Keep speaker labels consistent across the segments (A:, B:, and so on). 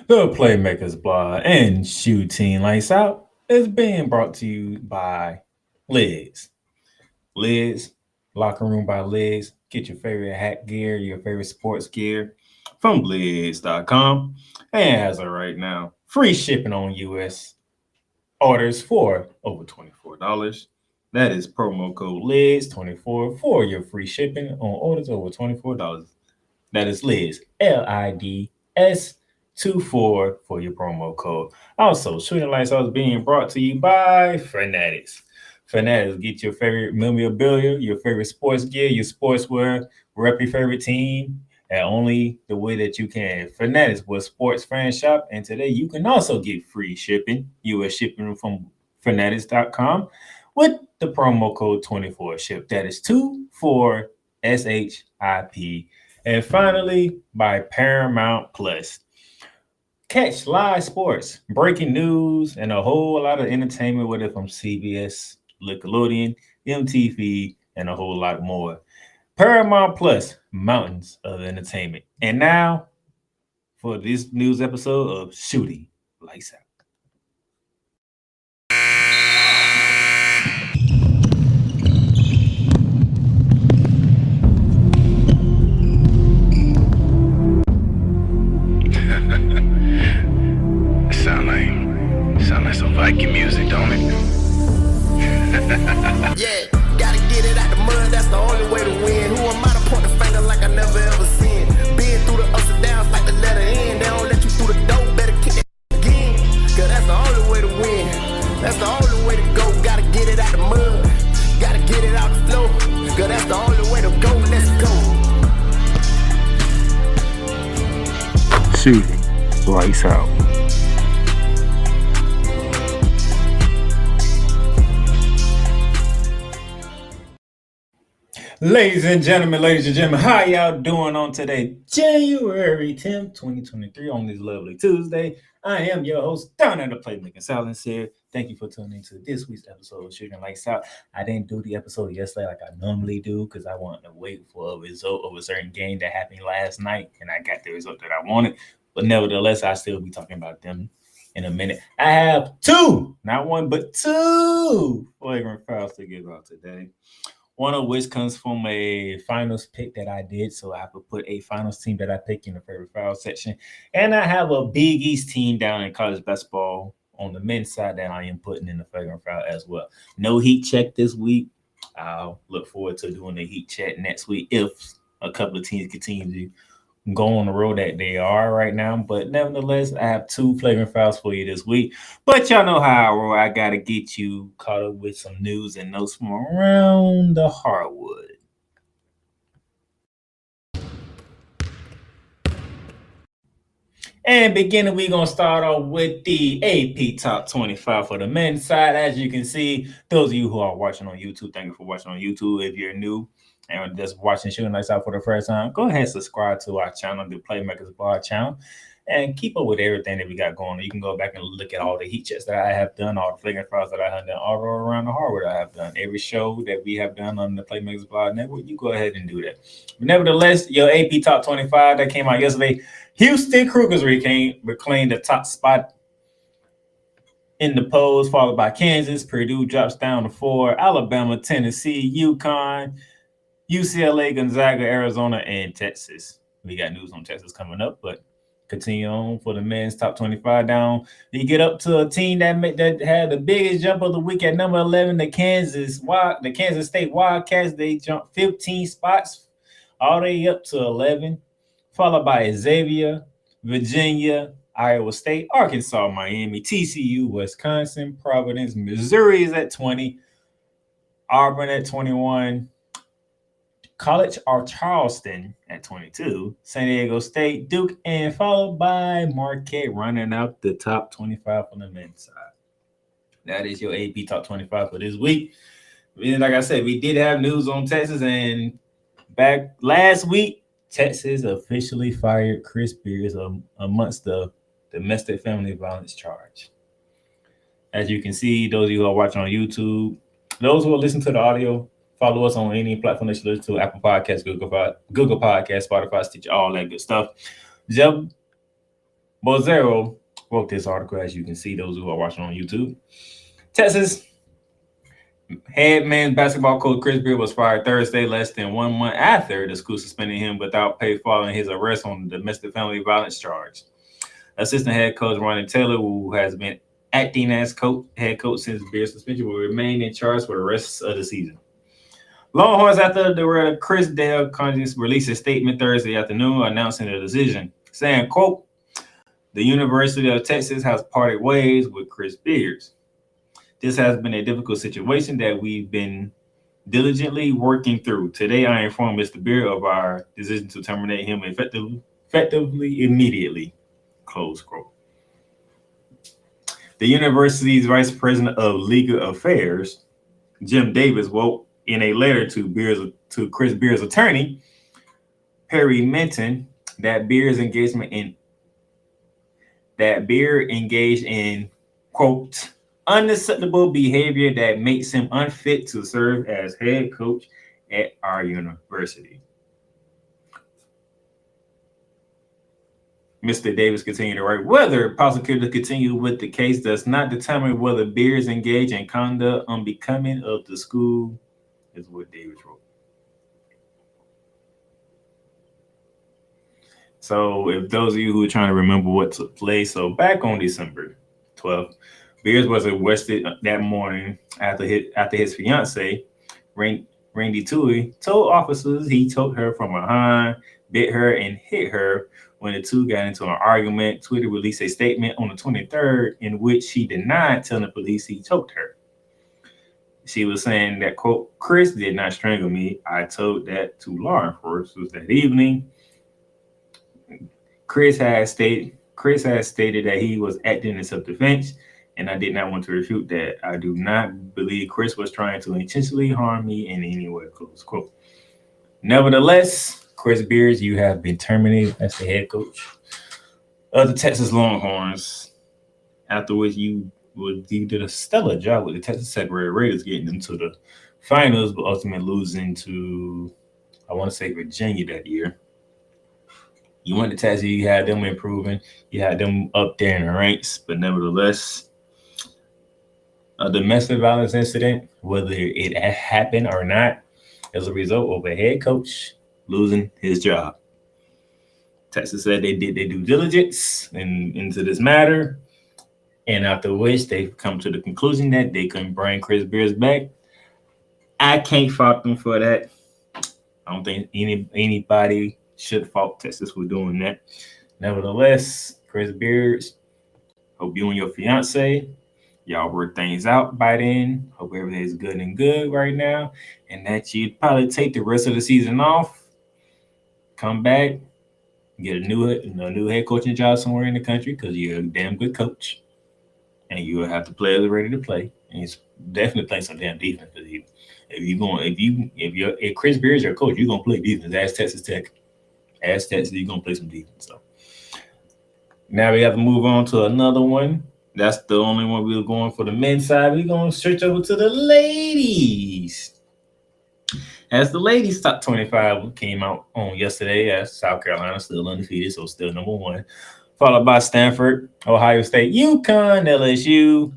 A: The Playmakers blog and Shooting Lights Out is being brought to you by Liz. Liz, Locker Room by Liz. Get your favorite hat gear, your favorite sports gear from Liz.com. And as of right now, free shipping on US orders for over $24. That is promo code Liz24 for your free shipping on orders over $24. That is Liz, LIDS24 for your promo code. Also, Shooting Lights Out is being brought to you by Fanatics. Fanatics, get your favorite memorabilia, your favorite sports gear, your sportswear, rep your favorite team, and only the way that you can. Fanatics was sports fan shop, and today you can also get free shipping, US shipping from fanatics.com with the promo code 24SHIP. That is 24 SHIP. And finally, by Paramount Plus. Catch live sports, breaking news, and a whole lot of entertainment with it from CBS, Nickelodeon, MTV, and a whole lot more. Paramount Plus, mountains of entertainment. And now, for this news episode of Shooting Lights Out.
B: Sound like some Viking music, don't it?
C: Yeah, gotta get it out the mud, that's the only way to win. Who am I to point the finger like I never ever seen? Been through the ups and downs like the letter N. They don't let you through the door, better kick it again. Cause that's the only way to win. That's the only way to go. Gotta get it out the mud, gotta get it out the flow. Cause that's the only way to go, let's go.
A: Shooting Lights Out. Ladies and gentlemen, how y'all doing on today, January 10th, 2023, on this lovely Tuesday? I am your host, down at the Playmaker Silence here. Thank you for tuning into this week's episode of Shooting Lights Out. I didn't do the episode yesterday like I normally do because I wanted to wait for a result of a certain game that happened last night, and I got the result that I wanted. But nevertheless, I'll still be talking about them in a minute. I have two, not one, but two flagrant fouls to give out today. One of which comes from a finals pick that I did. So I could put a finals team that I pick in the favorite foul section. And I have a Big East team down in college basketball on the men's side that I am putting in the flagrant foul as well. No heat check this week. I'll look forward to doing the heat check next week if a couple of teams continue to go on the road that they are right now. But nevertheless, I have two flagrant fouls for you this week. But y'all know how I roll. I got to get you caught up with some news and notes from around the Hardwood. And beginning, we're going to start off with the AP Top 25 for the men's side. As you can see, those of you who are watching on YouTube, thank you for watching on YouTube. If you're new and just watching Shooting Lights Out for the first time, go ahead and subscribe to our channel, the Playmakers Bar channel, and keep up with everything that we got going on. You can go back and look at all the heat checks that I have done, all the flagrant fouls that I have done, all around the Hardwood I have done. Every show that we have done on the Playmakers Bar Network, you go ahead and do that. But nevertheless, your AP Top 25 that came out yesterday, Houston Cougars reclaimed the top spot in the polls, followed by Kansas. Purdue drops down to 4. Alabama, Tennessee, UConn, UCLA, Gonzaga, Arizona, and Texas. We got news on Texas coming up, but continue on for the men's top 25 down. You get up to a team that had the biggest jump of the week at number 11, the Kansas State Wildcats. They jumped 15 spots all the way up to 11, followed by Xavier, Virginia, Iowa State, Arkansas, Miami, TCU, Wisconsin, Providence, Missouri is at 20, Auburn at 21, College of Charleston at 22, San Diego State, Duke, and followed by Marquette, running out the top 25 on the men's side. That is your AP Top 25 for this week. And like I said, we did have news on Texas, and back last week, Texas officially fired Chris Beers amongst the domestic family violence charge. As you can see, those of you who are watching on YouTube, those who are listening to the audio, follow us on any platform that you listen to, Apple Podcasts, Google Podcasts, Spotify, Stitcher, all that good stuff. Bozero wrote this article, as you can see, those who are watching on YouTube. Texas head men's basketball coach Chris Beard was fired Thursday, less than 1 month after the school suspended him without pay following his arrest on the domestic family violence charge. Assistant head coach Ronnie Taylor, who has been acting as head coach since Beard's suspension, will remain in charge for the rest of the season. Longhorns after the Chris Dale Congress released a statement Thursday afternoon announcing the decision, saying, quote, the University of Texas has parted ways with Chris Beard. This has been a difficult situation that we've been diligently working through. Today, I informed Mr. Beard of our decision to terminate him effectively immediately, close quote. The university's vice president of legal affairs, Jim Davis, wrote in a letter to Chris Beard's attorney, Perry Minton, that Beard engaged in, quote, unacceptable behavior that makes him unfit to serve as head coach at our university. Mr. Davis continued to write, whether prosecutors continue with the case does not determine whether Beard engaged in conduct unbecoming of the school, is what Davis wrote. So if those of you who are trying to remember what took place, so back on December 12th, Beard was arrested that morning after his fiancee, Randy Tui, told officers he took her from behind, bit her, and hit her. When the two got into an argument, Twitter released a statement on the 23rd in which she denied telling the police he choked her. She was saying that, quote, Chris did not strangle me. I told that to law enforcement that evening. Chris has stated that he was acting in self-defense, and I did not want to refute that. I do not believe Chris was trying to intentionally harm me in any way, close quote. Nevertheless, Chris Beard, you have been terminated as the head coach of the Texas Longhorns, after which you did a stellar job with the Texas Tech Red Raiders getting them to the finals, but ultimately losing to, I want to say, Virginia that year. You went to Texas, you had them improving, you had them up there in the ranks, but nevertheless, a domestic violence incident, whether it happened or not, as a result of a head coach losing his job. Texas said they did their due diligence into this matter, and after which they've come to the conclusion that they couldn't bring Chris Beard back. I can't fault them for that. I don't think anybody should fault Texas for doing that. Nevertheless, Chris Beard, hope you and your fiance, y'all work things out by then. Hope everything's good and good right now, and that you'd probably take the rest of the season off, come back, get a new head coaching job somewhere in the country because you're a damn good coach, and you will have the players ready to play. And he's definitely playing some damn defense. If Chris Beard is your coach, you're gonna play defense. Ask Texas Tech. Ask Texas, you're gonna play some defense. So now we have to move on to another one. That's the only one we were going for the men's side. We're gonna switch over to the ladies. As the ladies' top 25 came out on yesterday, as South Carolina still undefeated, so still number one, followed by Stanford, Ohio State, UConn, LSU,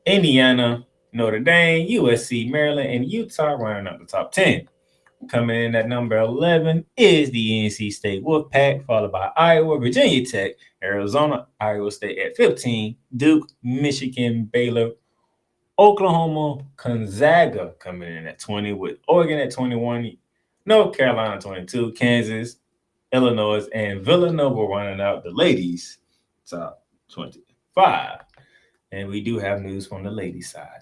A: Indiana, Notre Dame, USC, Maryland, and Utah rounding out the top 10. Coming in at number 11 is the NC State Wolfpack, followed by Iowa, Virginia Tech, Arizona, Iowa State at 15, Duke, Michigan, Baylor, Oklahoma, Gonzaga coming in at 20, with Oregon at 21, North Carolina 22, Kansas, Illinois, and Villanova running out the ladies' top 25. And we do have news from the ladies' side.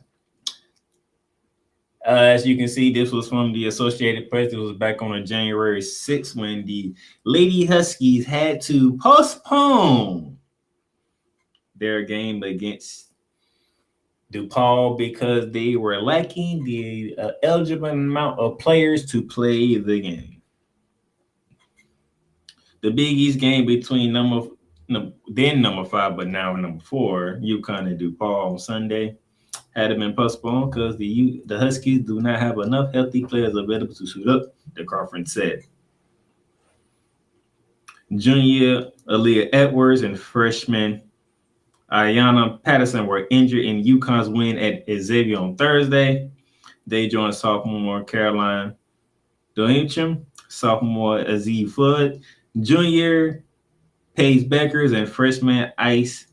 A: As you can see, this was from the Associated Press. It was back on January 6th when the Lady Huskies had to postpone their game against DePaul because they were lacking the eligible amount of players to play the game. The Big East game between number 5, but now number 4, UConn and DePaul on Sunday, had been postponed because the Huskies do not have enough healthy players available to suit up, the conference said. Junior Aaliyah Edwards and freshman Ayanna Patterson were injured in UConn's win at Xavier on Thursday. They joined sophomore Caroline Dohincham, sophomore Aziz Flood, junior Paige Beckers, and freshman Ice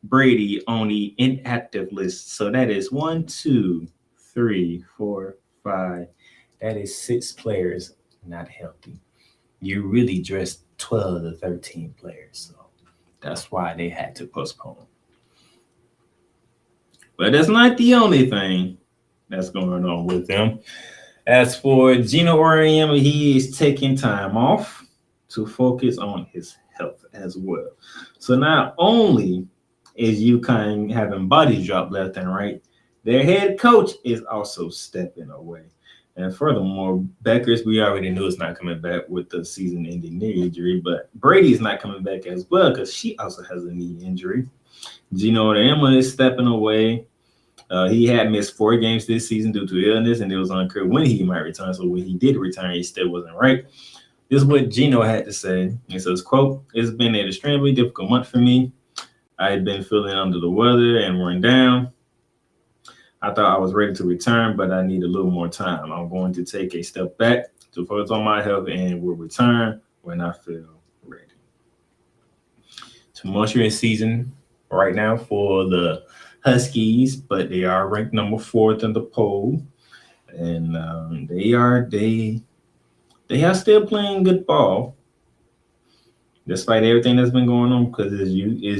A: Brady on the inactive list. So that is 1, 2, 3, 4, 5. That is 6 players not healthy. You really dressed 12 to 13 players. So that's why they had to postpone. But that's not the only thing that's going on with them. As for Gino Auriemma, he is taking time off to focus on his health as well. So not only is UConn having body drop left and right, their head coach is also stepping away. And furthermore, Beckers, we already knew is not coming back with the season-ending knee injury, but Brady is not coming back as well because she also has a knee injury. Gino Auriemma is stepping away. He had missed 4 games this season due to illness, and it was unclear when he might return. So when he did return, he still wasn't right. This is what Gino had to say. He says, quote, "It's been an extremely difficult month for me. I've been feeling under the weather and run down. I thought I was ready to return, but I need a little more time. I'm going to take a step back to focus on my health and will return when I feel ready." Tumultuous season right now for the Huskies, but they are ranked number 4th in the poll, and they are still playing good ball despite everything that's been going on because it's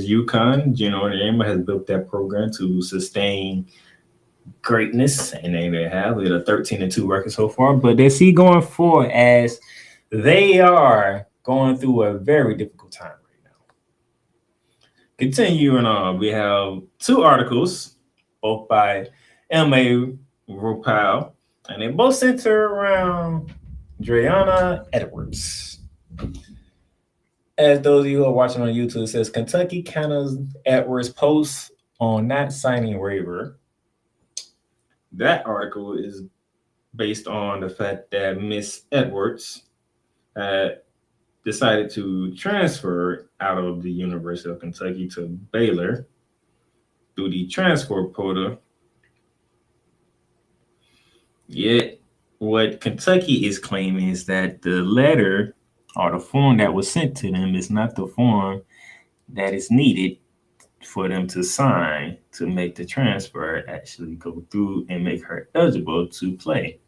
A: UConn. Gino Auriemma has built that program to sustain greatness, and they have a 13-2 record so far. But they see going forward as they are going through a very difficult time right now. Continuing on, we have 2 articles, both by M.A. Rupal, and they both center around Dreana Edwards. As those of you who are watching on YouTube, it says Kentucky counters Edwards' post on not signing waiver. That article is based on the fact that Miss Edwards decided to transfer out of the University of Kentucky to Baylor through the transfer portal. Yet, what Kentucky is claiming is that the letter or the form that was sent to them is not the form that is needed for them to sign to make the transfer actually go through and make her eligible to play.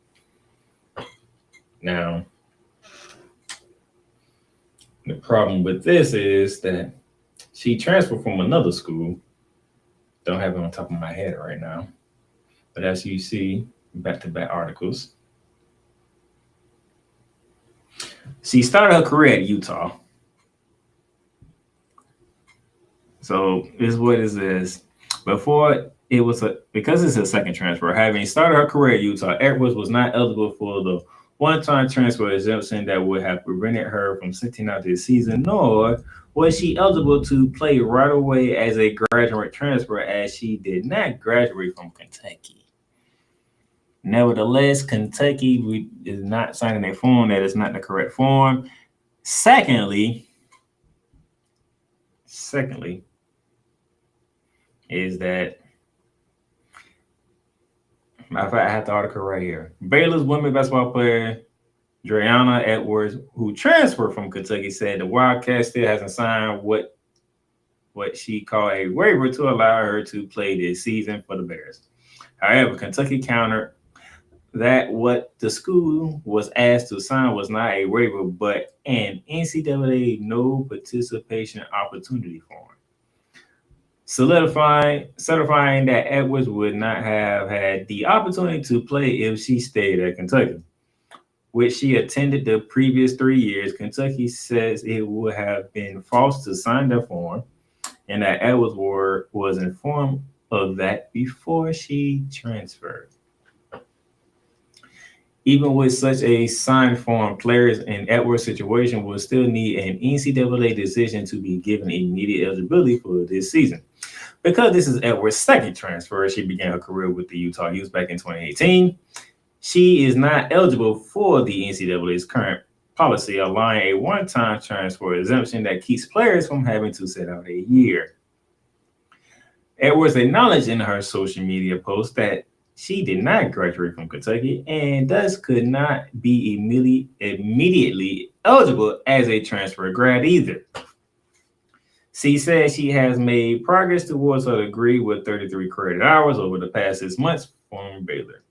A: Now, the problem with this is that she transferred from another school. Don't have it on top of my head right now. But as you see, back-to-back articles. She started her career at Utah. So this is what it is. Before it was because it's a second transfer, having started her career at Utah, Edwards was not eligible for the one-time transfer exemption that would have prevented her from sitting out this season, nor was she eligible to play right away as a graduate transfer, as she did not graduate from Kentucky. Nevertheless, Kentucky is not signing a form that is not the correct form. Secondly, is that matter of fact, I have the article right here. Baylor's women's basketball player Dreana Edwards, who transferred from Kentucky, said the Wildcats still hasn't signed what she called a waiver to allow her to play this season for the Bears. However, Kentucky countered that what the school was asked to sign was not a waiver, but an NCAA no participation opportunity form, certifying that Edwards would not have had the opportunity to play if she stayed at Kentucky, which she attended the previous 3 years. Kentucky says it would have been false to sign the form, and that Edwards was informed of that before she transferred. Even with such a signed form, players in Edwards' situation will still need an NCAA decision to be given immediate eligibility for this season. Because this is Edwards' second transfer, she began her career with the Utah Utes back in 2018. She is not eligible for the NCAA's current policy, allowing a one-time transfer exemption that keeps players from having to sit out a year. Edwards acknowledged in her social media post that she did not graduate from Kentucky and thus could not be immediately eligible as a transfer grad either. She said she has made progress towards her degree with 33 credit hours over the past 6 months from Baylor.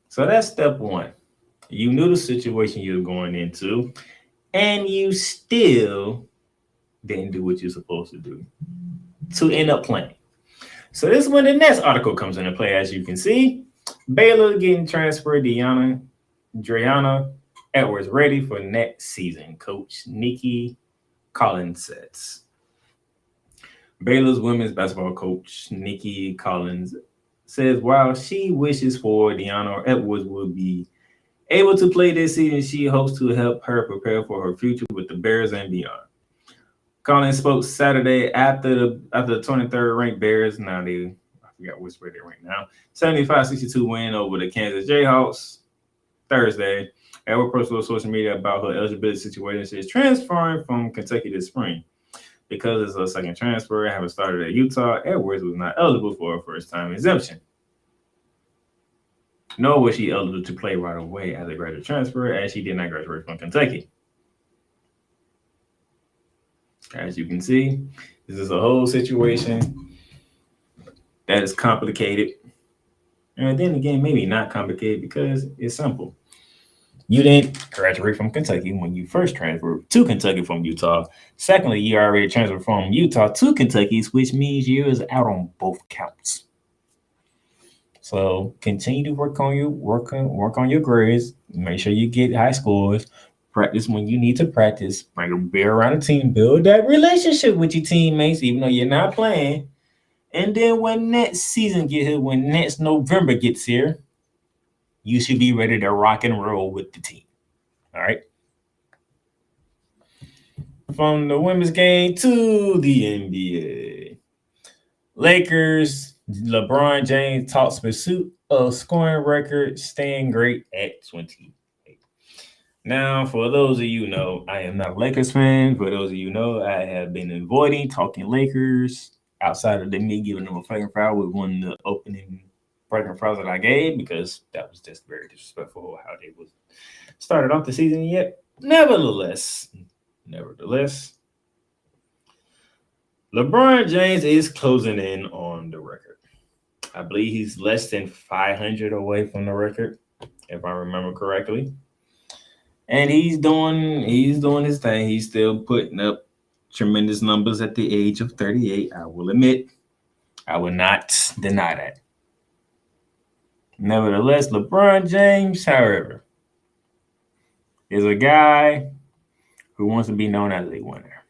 A: So that's step one. You knew the situation you were going into, and you still didn't do what you're supposed to do to end up playing. So this is when the next article comes into play. As you can see, Baylor getting transferred Dreana Edwards ready for next season, Coach Nikki Collins says. Baylor's women's basketball coach, Nikki Collins, says while she wishes for Dreana Edwards will be able to play this season, she hopes to help her prepare for her future with the Bears and beyond. Collins spoke Saturday after the 23rd ranked Bears. Now I forgot which way they're ranked now. 75-62 win over the Kansas Jayhawks Thursday. Edwards posted on social media about her eligibility situation. She is transferring from Kentucky this spring. Because it's her second transfer, having started at Utah, Edwards was not eligible for a first-time exemption. Nor was she eligible to play right away as a graduate transfer, as she did not graduate from Kentucky. As you can see, this is a whole situation that is complicated. And then again, maybe not complicated because it's simple. You didn't graduate from Kentucky when you first transferred to Kentucky from Utah. Secondly, you already transferred from Utah to Kentucky, which means you is out on both counts. So continue to work on your grades. Make sure you get high scores. Practice when you need to practice. Be around the team. Build that relationship with your teammates, even though you're not playing. And then when next season gets here, when next November gets here, you should be ready to rock and roll with the team. All right. From the women's game to the NBA. Lakers, LeBron James tops pursuit of scoring record, staying great at 28. Now, for those of you know, I am not a Lakers fan. For those of you know, I have been avoiding talking Lakers outside of me giving them a flagrant foul with one of the opening Flagrant Fouls that I gave, because that was just very disrespectful how they was started off the season. Yet, nevertheless, LeBron James is closing in on the record. I believe he's less than 500 away from the record, if I remember correctly. And he's doing his thing. He's still putting up tremendous numbers at the age of 38. I will admit, I will not deny that. Nevertheless, LeBron James, however, is a guy who wants to be known as a winner.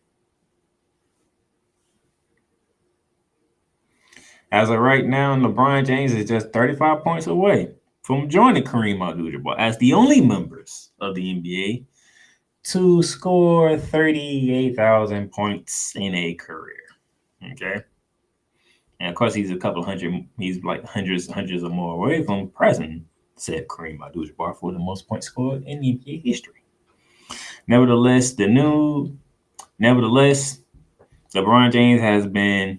A: As of right now, LeBron James is just 35 points away from joining Kareem Abdul-Jabbar as the only members of the NBA to score 38,000 points in a career. Okay. And of course, he's a couple hundred, he's like hundreds or more away from present, said Kareem Abdul-Jabbar, for the most points scored in NBA history. Nevertheless, LeBron James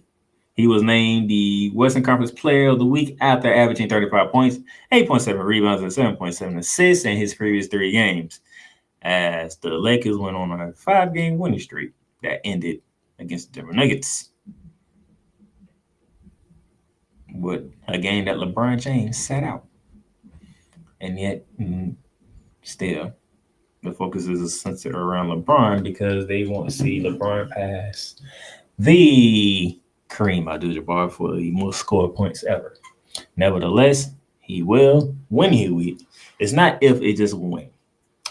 A: he was named the Western Conference Player of the Week after averaging 35 points, 8.7 rebounds, and 7.7 assists in his previous 3 games, as the Lakers went on a 5-game winning streak that ended against the Denver Nuggets, with a game that LeBron James sat out. And yet, still, the focus is centered around LeBron because they want to see LeBron pass the Kareem Abdul-Jabbar for the most scored points ever. Nevertheless, he will when he will. It's not if, it's just when.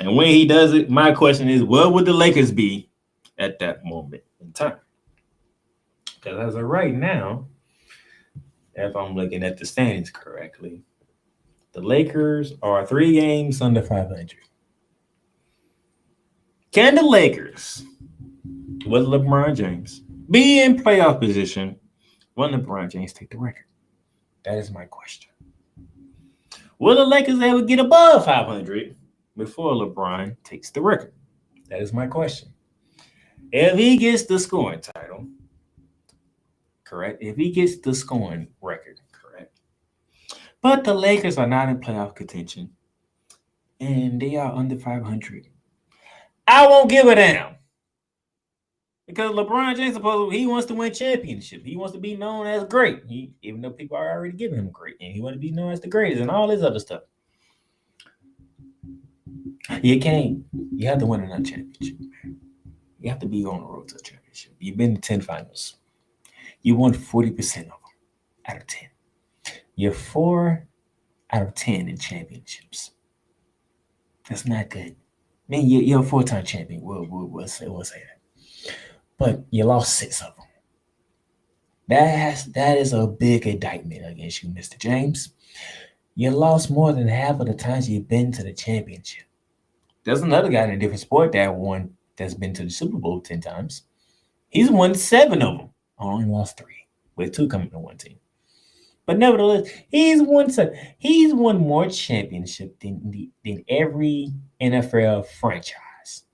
A: And when he does it, my question is, what would the Lakers be at that moment in time? Because as of right now, if I'm looking at the standings correctly, the Lakers are 3 games under 500. Can the Lakers, with LeBron James, be in playoff position when LeBron James take the record? That is my question. Will the Lakers ever get above 500 before LeBron takes the record? That is my question. If he gets the scoring title, correct? If he gets the scoring record, correct? But the Lakers are not in playoff contention and they are under 500. I won't give a damn. Because LeBron James supposedly he wants to win championship. He wants to be known as great. Even though people are already giving him great, and he wants to be known as the greatest and all this other stuff. You can't. You have to win another championship. You have to be on the road to a championship. You've been to 10 finals. You won 40% of them out of 10. You're 4 out of 10 in championships. That's not good. Man, you're a 4-time champion. We'll say that. But you lost 6 of them. That is a big indictment against you, Mr. James. You lost more than half of the times you've been to the championship. There's another guy in a different sport that's been to the Super Bowl 10 times. He's won 7 of them. Only lost 3, with 2 coming to one team. But nevertheless, he's won more championships than every NFL franchise.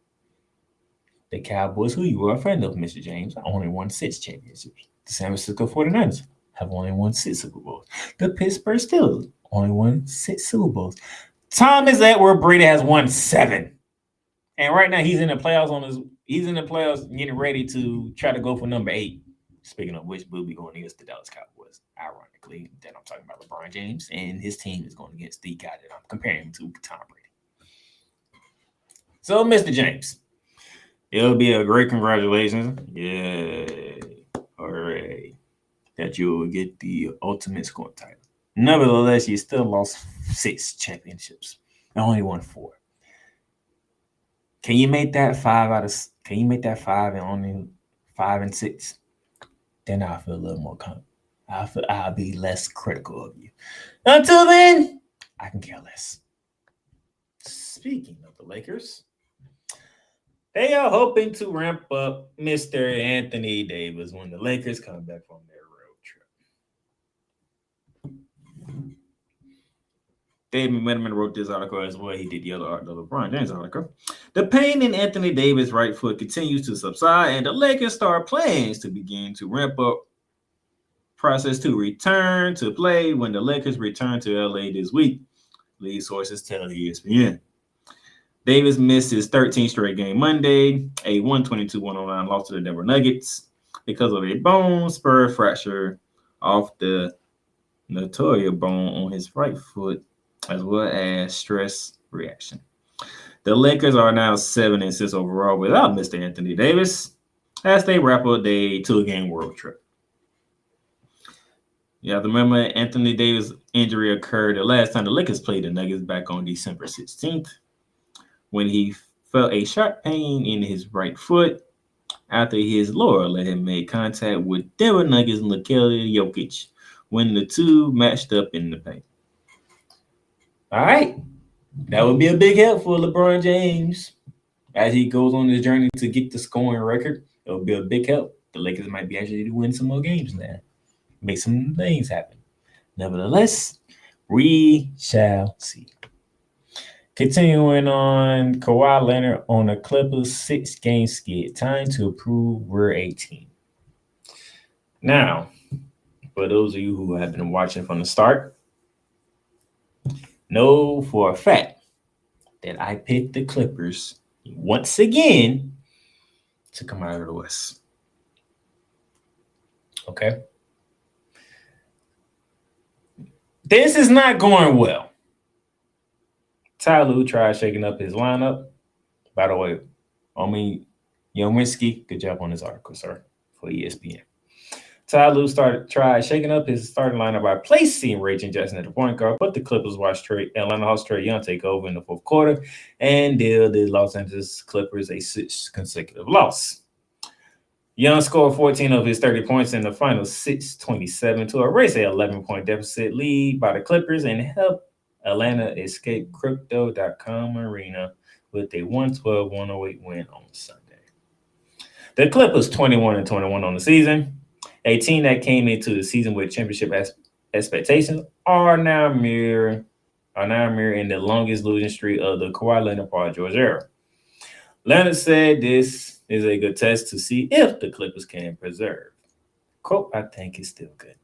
A: The Cowboys, who you are a fan of, Mr. James, only won 6 championships. The San Francisco 49ers have only won 6 Super Bowls. The Pittsburgh Steelers only won 6 Super Bowls. Thomas Edward Brady has won 7. And right now he's in the playoffs getting ready to try to go for number 8. Speaking of which, we'll be going against the Dallas Cowboys. Ironically, then I'm talking about LeBron James, and his team is going against the guy that I'm comparing him to, Tom Brady. So, Mr. James, it'll be a great congratulations. Yay. Hooray. That you will get the ultimate scoring title. Nevertheless, you still lost 6 championships and only won 4. Can you make that 5 and only 5 and 6? Then I'll feel a little more confident. I'll be less critical of you. Until then, I can care less. Speaking of the Lakers, they are hoping to ramp up Mr. Anthony Davis when the Lakers come back from their road trip. David Miniman wrote this article as well. He did the other article, the LeBron James article. The pain in Anthony Davis' right foot continues to subside, and the Lakers start plans to begin to ramp up process to return to play when the Lakers return to LA this week, lead sources tell ESPN. Davis missed his 13th straight game Monday, a 122-109 loss to the Denver Nuggets because of a bone spur fracture off the notoria bone on his right foot, as well as stress reaction. The Lakers are now 7-6 overall without Mr. Anthony Davis as they wrap up their 2-game world trip. You have to remember Anthony Davis' injury occurred the last time the Lakers played the Nuggets back on December 16th when he felt a sharp pain in his right foot after his lower leg made contact with Denver Nuggets Nikola Jokic when the two matched up in the paint. All right. That would be a big help for LeBron James as he goes on his journey to get the scoring record. It would be a big help. The Lakers might be actually to win some more games now. Make some things happen. Nevertheless, we shall see. Continuing on, Kawhi Leonard on the Clippers 6-game skid. Time to prove we're 18. Now, for those of you who have been watching from the start, know for a fact that I picked the Clippers once again to come out of the West. Okay? This is not going well. Ty Lue tried shaking up his lineup. By the way, Yominski, good job on this article, sir, for ESPN. Ty Lue tried shaking up his starting lineup by placing Reggie Jackson at the point guard, but the Clippers watched Atlanta Hawks Trae Young take over in the fourth quarter and deal the Los Angeles Clippers a 6th consecutive loss. Young scored 14 of his 30 points in the final 6-27 to erase an 11-point deficit lead by the Clippers and help Atlanta escape Crypto.com Arena with a 112-108 win on Sunday. The Clippers 21-21 on the season. A team that came into the season with championship expectations are now mere are now mirroring the longest losing streak of the Kawhi Leonard Paul George era. Leonard said this is a good test to see if the Clippers can preserve. Quote, I think it's still good.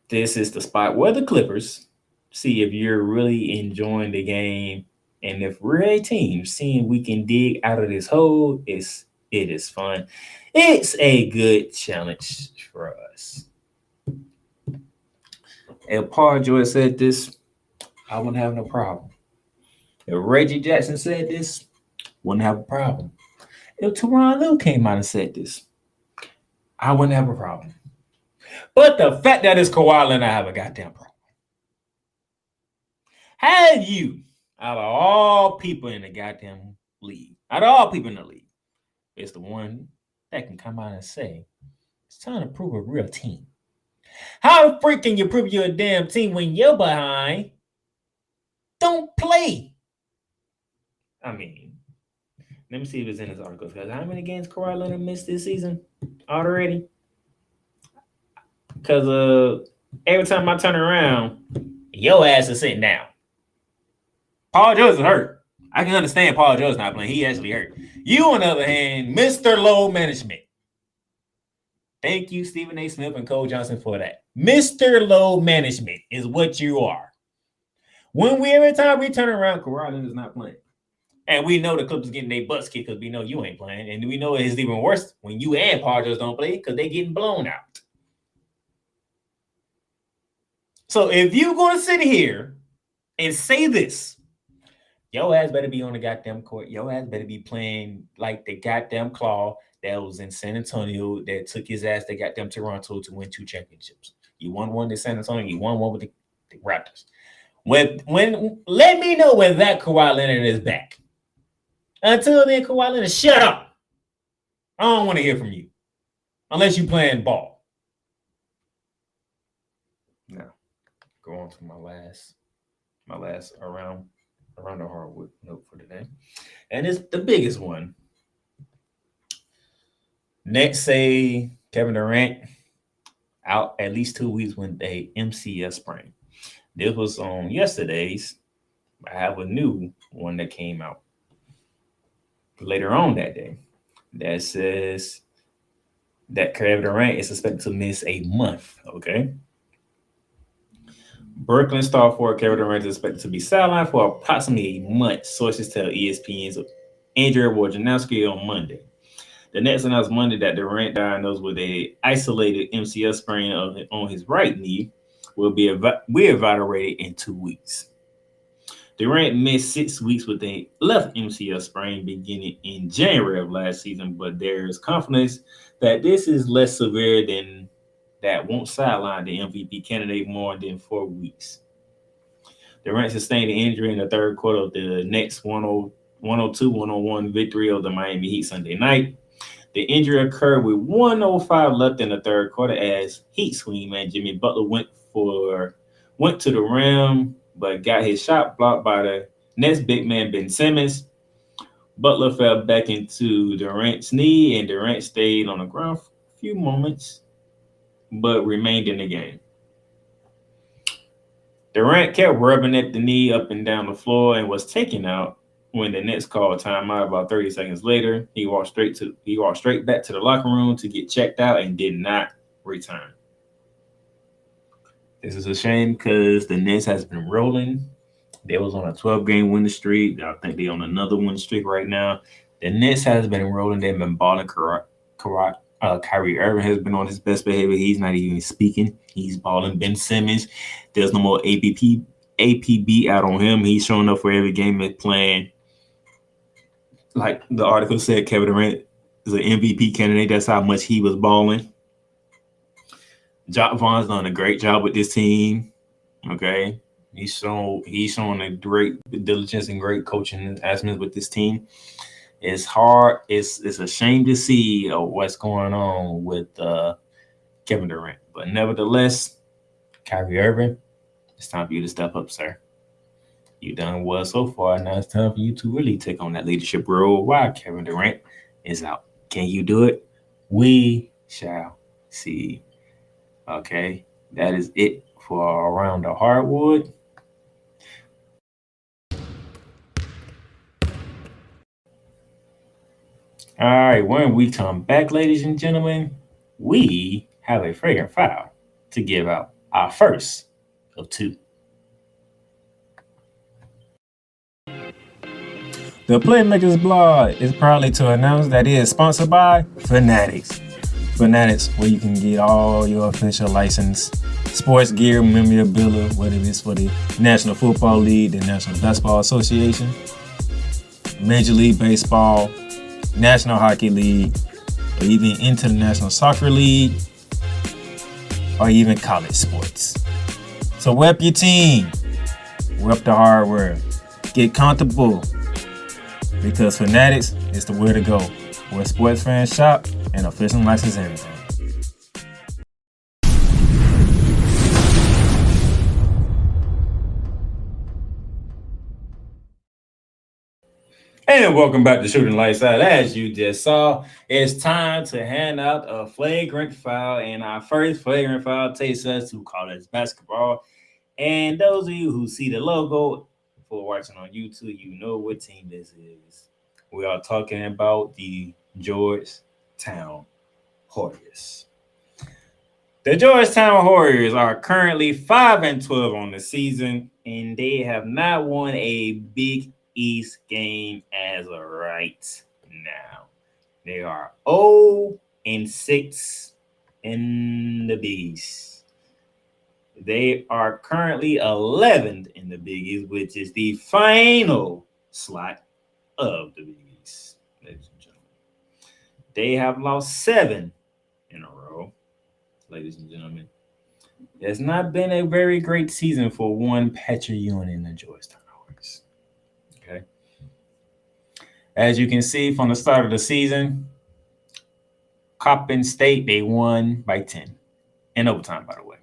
A: This is the spot where the Clippers see if you're really enjoying the game and if we're a team seeing we can dig out of this hole. It is fun. It's a good challenge for us. If Paul George said this, I wouldn't have no problem. If Reggie Jackson said this, wouldn't have a problem. If Teron Lue came out and said this, I wouldn't have a problem. But the fact that it's Kawhi Leonard, I have a goddamn problem. Have you, out of all people in the goddamn league, out of all people in the league, it's the one that can come out and say, it's time to prove a real team. How freaking you prove you're a damn team when you're behind? Don't play. I mean, let me see if it's in this article. Because how many games Kawhi Leonard missed this season already? Because every time I turn around, your ass is sitting down. Paul George is hurt. I can understand Paul George not playing. He actually hurt. You, on the other hand, Mr. Low Management. Thank you, Stephen A. Smith and Cole Johnson, for that. Mr. Low Management is what you are. Every time we turn around, Kawhi Leonard is not playing. And we know the Clippers getting their butts kicked because we know you ain't playing. And we know it's even worse when you and Paul George don't play because they getting blown out. So if you're going to sit here and say this, your ass better be on the goddamn court. Your ass better be playing like the goddamn Claw that was in San Antonio that took his ass to goddamn Toronto to win 2 championships. You won one in San Antonio. You won one with the Raptors. When let me know when that Kawhi Leonard is back. Until then, Kawhi Leonard, shut up. I don't want to hear from you unless you playing ball. Now, go on to my last around the Hardwood note for today, and it's the biggest one. Nets say Kevin Durant out at least 2 weeks with a MCS sprain. This was on yesterday's. I have a new one that came out later on that day that says that Kevin Durant is expected to miss a month. Okay. Brooklyn star forward Kevin Durant is expected to be sidelined for approximately a month. Sources tell ESPN's Andrew Wojnarowski on Monday. The Nets announced Monday that Durant, diagnosed with a isolated MCL sprain on his right knee, will be evaluated in 2 weeks. Durant missed 6 weeks with a left MCL sprain beginning in January of last season, but there is confidence that this is less severe than that won't sideline the MVP candidate more than 4 weeks. Durant sustained an injury in the third quarter of the Nets 102-101 victory of the Miami Heat Sunday night. The injury occurred with 1:05 left in the third quarter as Heat swingman Jimmy Butler went to the rim but got his shot blocked by the Nets big man Ben Simmons. Butler fell back into Durant's knee and Durant stayed on the ground for a few moments but remained in the game. Durant kept rubbing at the knee up and down the floor and was taken out. When the Nets called timeout about 30 seconds later, he walked straight back to the locker room to get checked out and did not return. This is a shame because the Nets has been rolling. They was on a 12-game winning streak. I think they're on another winning streak right now. The Nets has been rolling. They've been balling. Kyrie Irving has been on his best behavior. He's not even speaking. He's balling. Ben Simmons, there's no more APB out on him. He's showing up for every game and playing. Like the article said, Kevin Durant is an MVP candidate. That's how much he was balling. Jock Vaughn's done a great job with this team. Okay. He's shown a great diligence and great coaching aspects with this team. It's hard. It's a shame to see what's going on with Kevin Durant. But nevertheless, Kyrie Irving, it's time for you to step up, sir. You've done well so far. Now it's time for you to really take on that leadership role while Kevin Durant is out. Can you do it? We shall see. Okay, that is it for around the Hardwood. All right, when we come back, ladies and gentlemen, we have a Flagrant Foul to give out, our first of two. The Playmakers blog is proudly to announce that it is sponsored by Fanatics. Fanatics, where you can get all your official license, sports gear, memorabilia, whether it's for the National Football League, the National Basketball Association, Major League Baseball, National Hockey League, or even International Soccer League, or even college sports. So rep your team, rep the hardware, get comfortable, because Fanatics is the way to go, where sports fans shop and official license everything. And welcome back to Shooting Lights Out. As you just saw, it's time to hand out a flagrant foul. And our first flagrant foul takes us to college basketball. And those of you who see the logo for watching on YouTube, you know what team this is. We are talking about the Georgetown Hoyas. The Georgetown Warriors are currently 5-12 on the season, and they have not won a Big East game as of right now. They are 0-6 in the Big East. They are currently 11th in the Big East, which is the final slot of the Big East, ladies and gentlemen. They have lost 7 in a row, ladies and gentlemen. It's not been a very great season for one Patrick Ewing in the Georgetown Hoyas. Okay. As you can see from the start of the season, Coppin State, they won by 10 in overtime, by the way.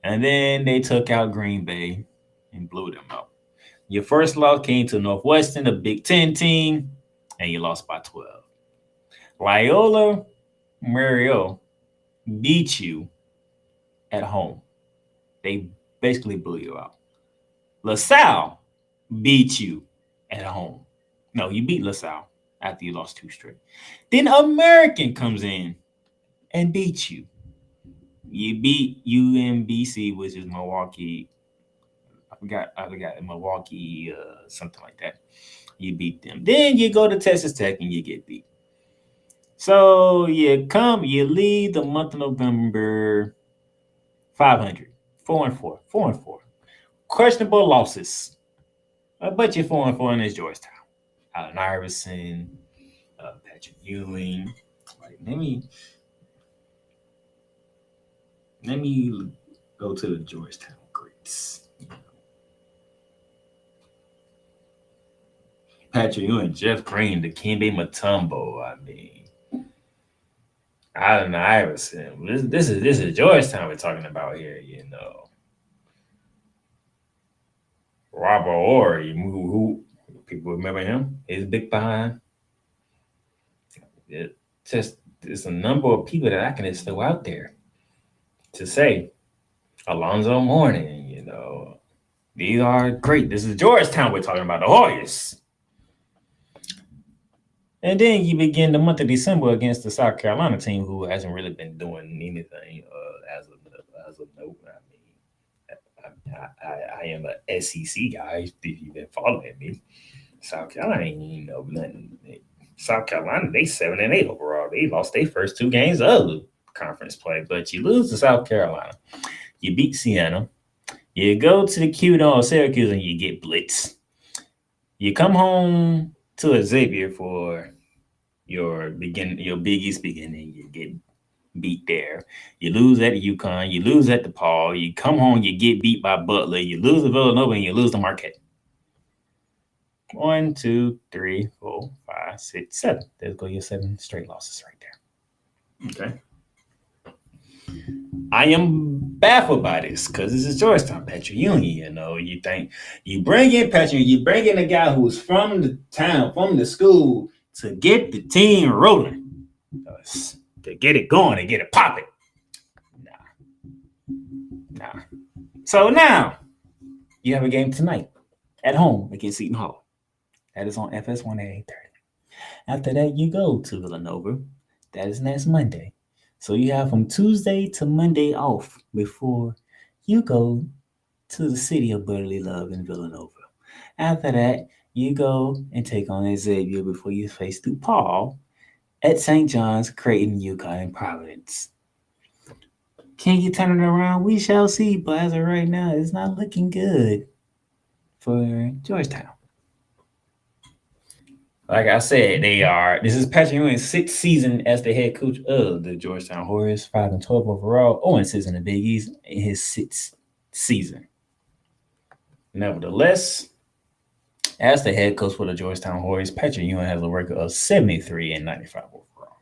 A: And then they took out Green Bay and blew them out. Your first loss came to Northwestern, a Big Ten team, and you lost by 12. Loyola Mario beat you at home. They basically blew you out. LaSalle beat you at home. No, you beat LaSalle after you lost 2 straight. Then American comes in and beats you. You beat UMBC, which is Milwaukee. I forgot Milwaukee, something like that. You beat them. Then you go to Texas Tech and you get beat. So you leave the month of November 500, 4-4. Questionable losses. But you're 4-4 in this Georgetown. Allen Iverson, Patrick Ewing. Right, let me go to the Georgetown greats. Patrick Ewing, Jeff Green, Dikembe Mutombo. I mean, Allen Iverson. This is Georgetown we're talking about here, you know. Robert Orr, who people remember him? He's big behind. It's a number of people that I can just throw out there to say. Alonzo Mourning, you know. These are great. This is Georgetown we're talking about, the Hoyas. And then you begin the month of December against the South Carolina team, who hasn't really been doing anything as of note. I mean, I am a SEC guy. If you've been following me, South Carolina ain't nothing. South Carolina, they 7-8 overall. They lost their first 2 games of the conference play, but you lose to South Carolina. You beat Siena. You go to the Q-Dome Syracuse and you get blitzed. You come home to Xavier for your Big East beginning. You get beat there. You lose at UConn. You lose at DePaul. You come home, you get beat by Butler. You lose to Villanova and you lose to Marquette. 1, 2, 3, 4, 5, 6, 7. There's go your 7 straight losses right there. Okay. I am baffled by this because this is Georgetown, Patrick Ewing. You know, you think you bring in Patrick, you bring in a guy who's from the town, from the school, to get the team rolling, to get it going and get it popping. Nah. So now you have a game tonight at home against Seton Hall. That is on FS1 at 8:30. After that, you go to Villanova. That is next Monday. So you have from Tuesday to Monday off before you go to the city of brotherly love in Villanova. After that, you go and take on Xavier before you face DePaul at St. John's, Creighton, UConn, and Providence. Can you turn it around? We shall see. But as of right now, it's not looking good for Georgetown. Like I said, this is Patrick Ewing's 6th season as the head coach of the Georgetown Hoyas, 5-12 overall, 0-6 in the Big East in his 6th season. Nevertheless, as the head coach for the Georgetown Hoyas, Patrick Ewing has a record of 73-95 overall.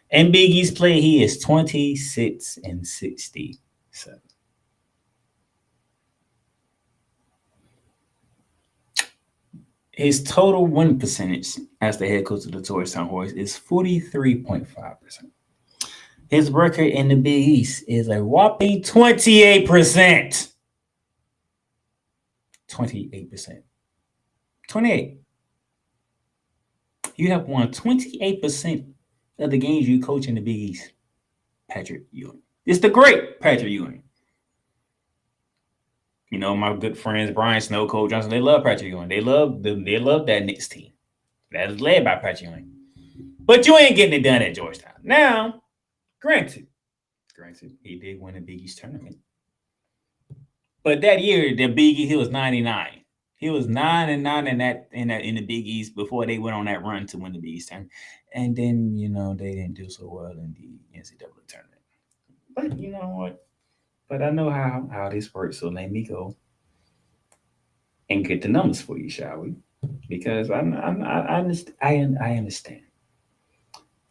A: In Big East play, he is 26-67. His total win percentage as the head coach of the Georgetown Hoyas is 43.5%. His record in the Big East is a whopping 28%. 28%. 28. You have won 28% of the games you coach in the Big East. Patrick Ewing. It's the great Patrick Ewing. You know, my good friends, Brian Snow, Cole Johnson, they love Patrick Ewing. They love that Knicks team. That is led by Patrick Ewing. But you ain't getting it done at Georgetown. Now, granted, he did win the Big East tournament. But that year, the Big East, he was 99. He was 9-9 in the Big East before they went on that run to win the Big East tournament. And then, you know, they didn't do so well in the NCAA tournament. But you know what? But I know how this works, so let me go and get the numbers for you, shall we? Because I understand. I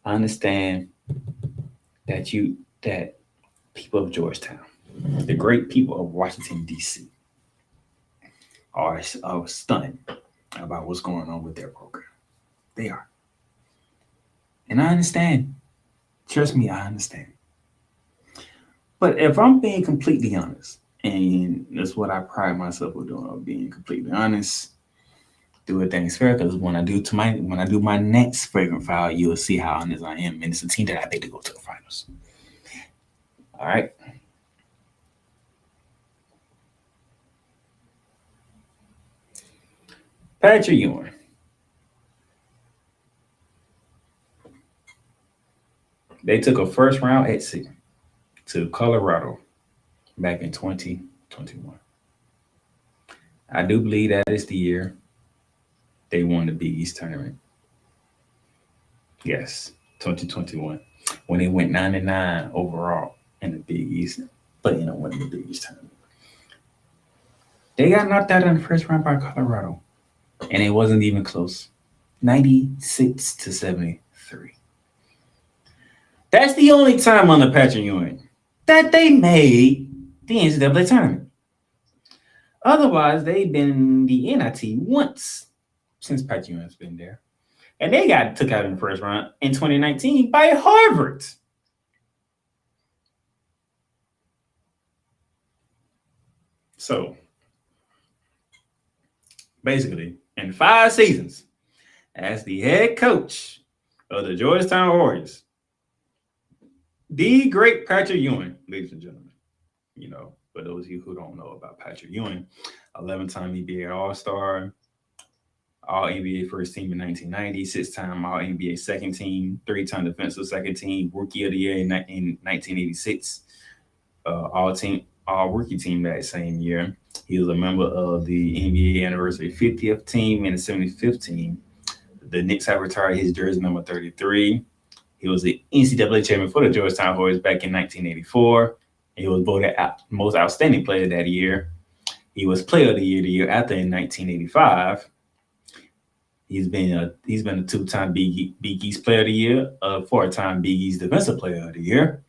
A: understand that people of Georgetown, the great people of Washington, D.C., are stunned about what's going on with their program. They are. And I understand. Trust me, I understand. But if I'm being completely honest, and that's what I pride myself on doing, of being completely honest, doing things fair, because when I do my next Flagrant Foul, you'll see how honest I am. And it's a team that I picked to go to the finals. All right. Patrick Ewing. They took a first round exit to Colorado back in 2021. I do believe that is the year they won the Big East tournament. Yes, 2021, when they went 9-9 overall in the Big East, but you know, winning the Big East tournament. They got knocked out in the first round by Colorado, and it wasn't even close. 96-73. That's the only time on the Patrick Ewing that they made the NCAA tournament. Otherwise, they've been in the NIT once since Patrick Ewing's been there. And they got took out in the first round in 2019 by Harvard. So, basically, in 5 seasons, as the head coach of the Georgetown Hoyas, the great Patrick Ewing, ladies and gentlemen. You know, for those of you who don't know about Patrick Ewing, 11-time NBA All-Star, All-NBA first team in 1990, 6-time All-NBA second team, 3-time defensive second team, Rookie of the Year in 1986, All-Rookie team that same year. He was a member of the NBA Anniversary 50th team and the 75th team. The Knicks have retired his jersey number 33. He was the NCAA champion for the Georgetown Hoyas back in 1984. He was voted most outstanding player that year. He was player of the year after in 1985. He's been a 2-time Big East player of the year, a 4-time Big East defensive player of the year.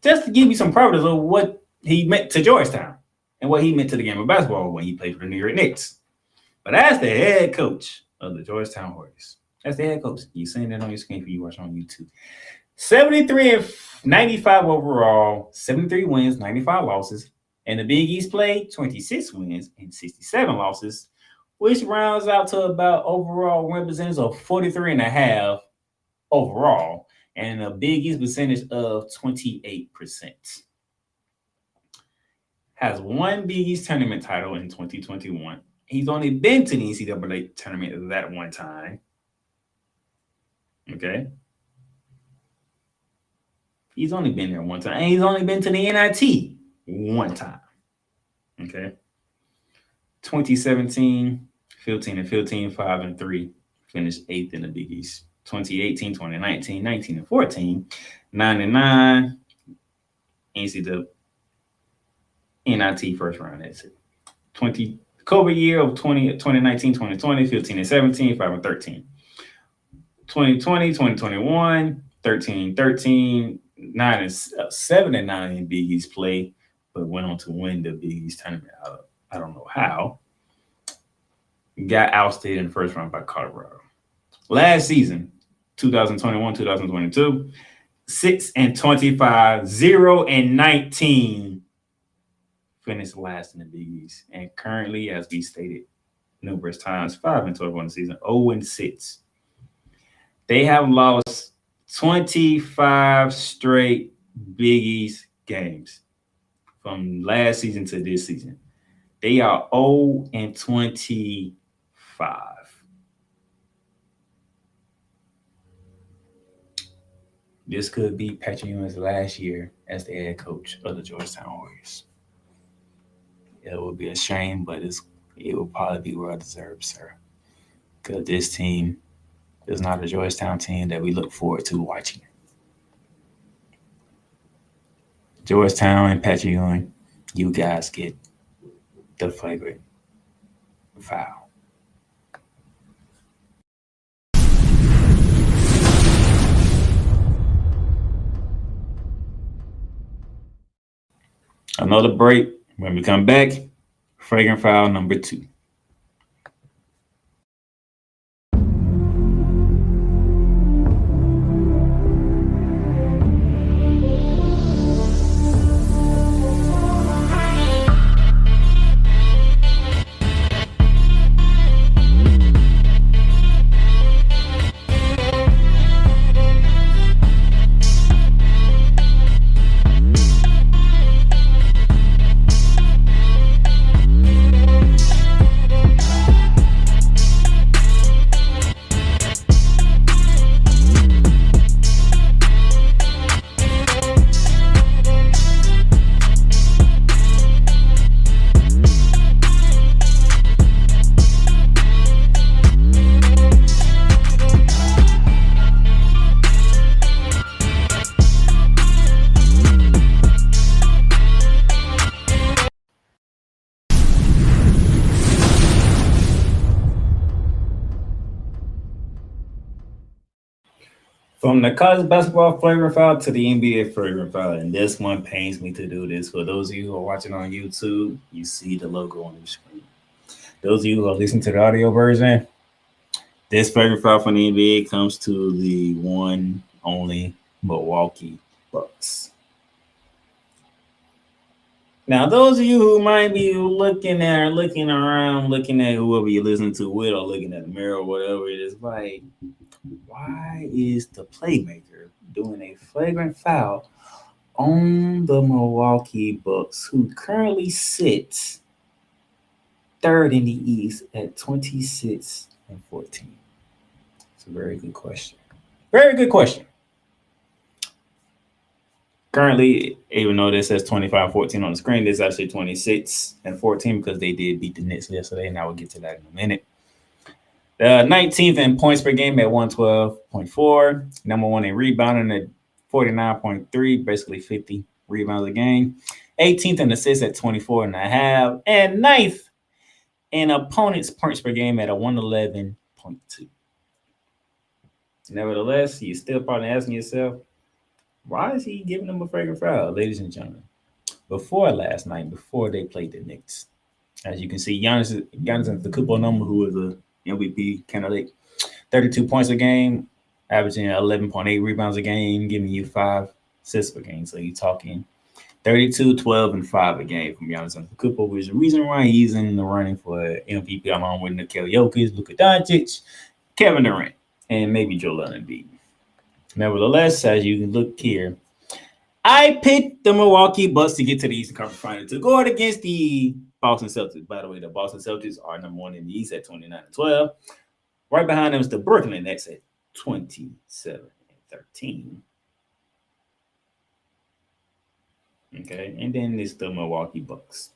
A: Just to give you some parameters of what he meant to Georgetown and what he meant to the game of basketball when he played for the New York Knicks. But as the head coach of the Georgetown Hoyas, that's the head coach. You're seeing that on your screen for you watching on YouTube. 73-95 overall, 73 wins, 95 losses, And the Big East played 26 wins and 67 losses, which rounds out to about overall represents of 43.5 overall, and a Big East percentage of 28%. Has one Big East tournament title in 2021. He's only been to the NCAA tournament that one time. Okay. He's only been there one time. And he's only been to the NIT one time. Okay. 2017, 15 and 15, 5 and 3. Finished 8th in the Big East. 2018, 2019, 19 and 14, 9 and 9. NCAA NIT first round exit. 20 COVID year of 2019, 2020, 15 and 17, 5 and 13. 2020, 2021, 13, 13, 9 and 7 and 9 in Big East play, but went on to win the Big East tournament. I don't know how. Got ousted in the first round by Colorado. Last season, 2021, 2022, 6 and 25, 0 and 19. Finished last in the Big East. And currently, as we stated numerous times, 5 and 12 on the season, 0 and 6. They have lost 25 straight Big East games from last season to this season. They are 0 and 25. This could be Patrick Ewing's last year as the head coach of the Georgetown Warriors. It would be a shame, but it will probably be well deserved, sir. Because this team is not a Georgetown team that we look forward to watching. Georgetown and Patrick Ewing, you guys get the flagrant foul. Another break. When we come back, flagrant foul number 2. From the college basketball flagrant foul to the NBA flagrant foul, and this one pains me to do this. For those of you who are watching on YouTube, you see the logo on the screen. Those of you who are listening to the audio version, this flagrant foul from the NBA comes to the one only Milwaukee Bucks. Now, those of you who might be looking around, looking at whoever you're listening to with, or looking at the mirror or whatever it is, like, why is the Playmaker doing a flagrant foul on the Milwaukee Bucks, who currently sits third in the East at 26 and 14? It's a very good question. Very good question. Currently, even though this says 25-14 on the screen, this is actually 26 and 14 because they did beat the Knicks yesterday, and I will get to that in a minute. 19th in points per game at 112.4. Number 1 in rebounding at 49.3, basically 50 rebounds a game. 18th in assists at 24.5. And 9th in opponents' points per game at a 111.2. Nevertheless, you're still probably asking yourself, why is he giving them a flagrant foul, ladies and gentlemen? Before last night, before they played the Knicks, as you can see, Giannis Antetokounmpo, who is a MVP candidate, 32 points a game, averaging 11.8 rebounds a game, giving you 5 assists per game. So you're talking 32, 12, and 5 a game from Giannis Antetokounmpo, which is the reason why he's in the running for MVP along with Nikola Jokic, Luka Doncic, Kevin Durant, and maybe Joel Embiid. Nevertheless, as you can look here, I picked the Milwaukee Bucks to get to the Eastern Conference Final to go out against the Boston Celtics. By the way, the Boston Celtics are number one in the East at 29 and 12. Right behind them is the Brooklyn Nets at 27 and 13. Okay, and then it's the Milwaukee Bucks,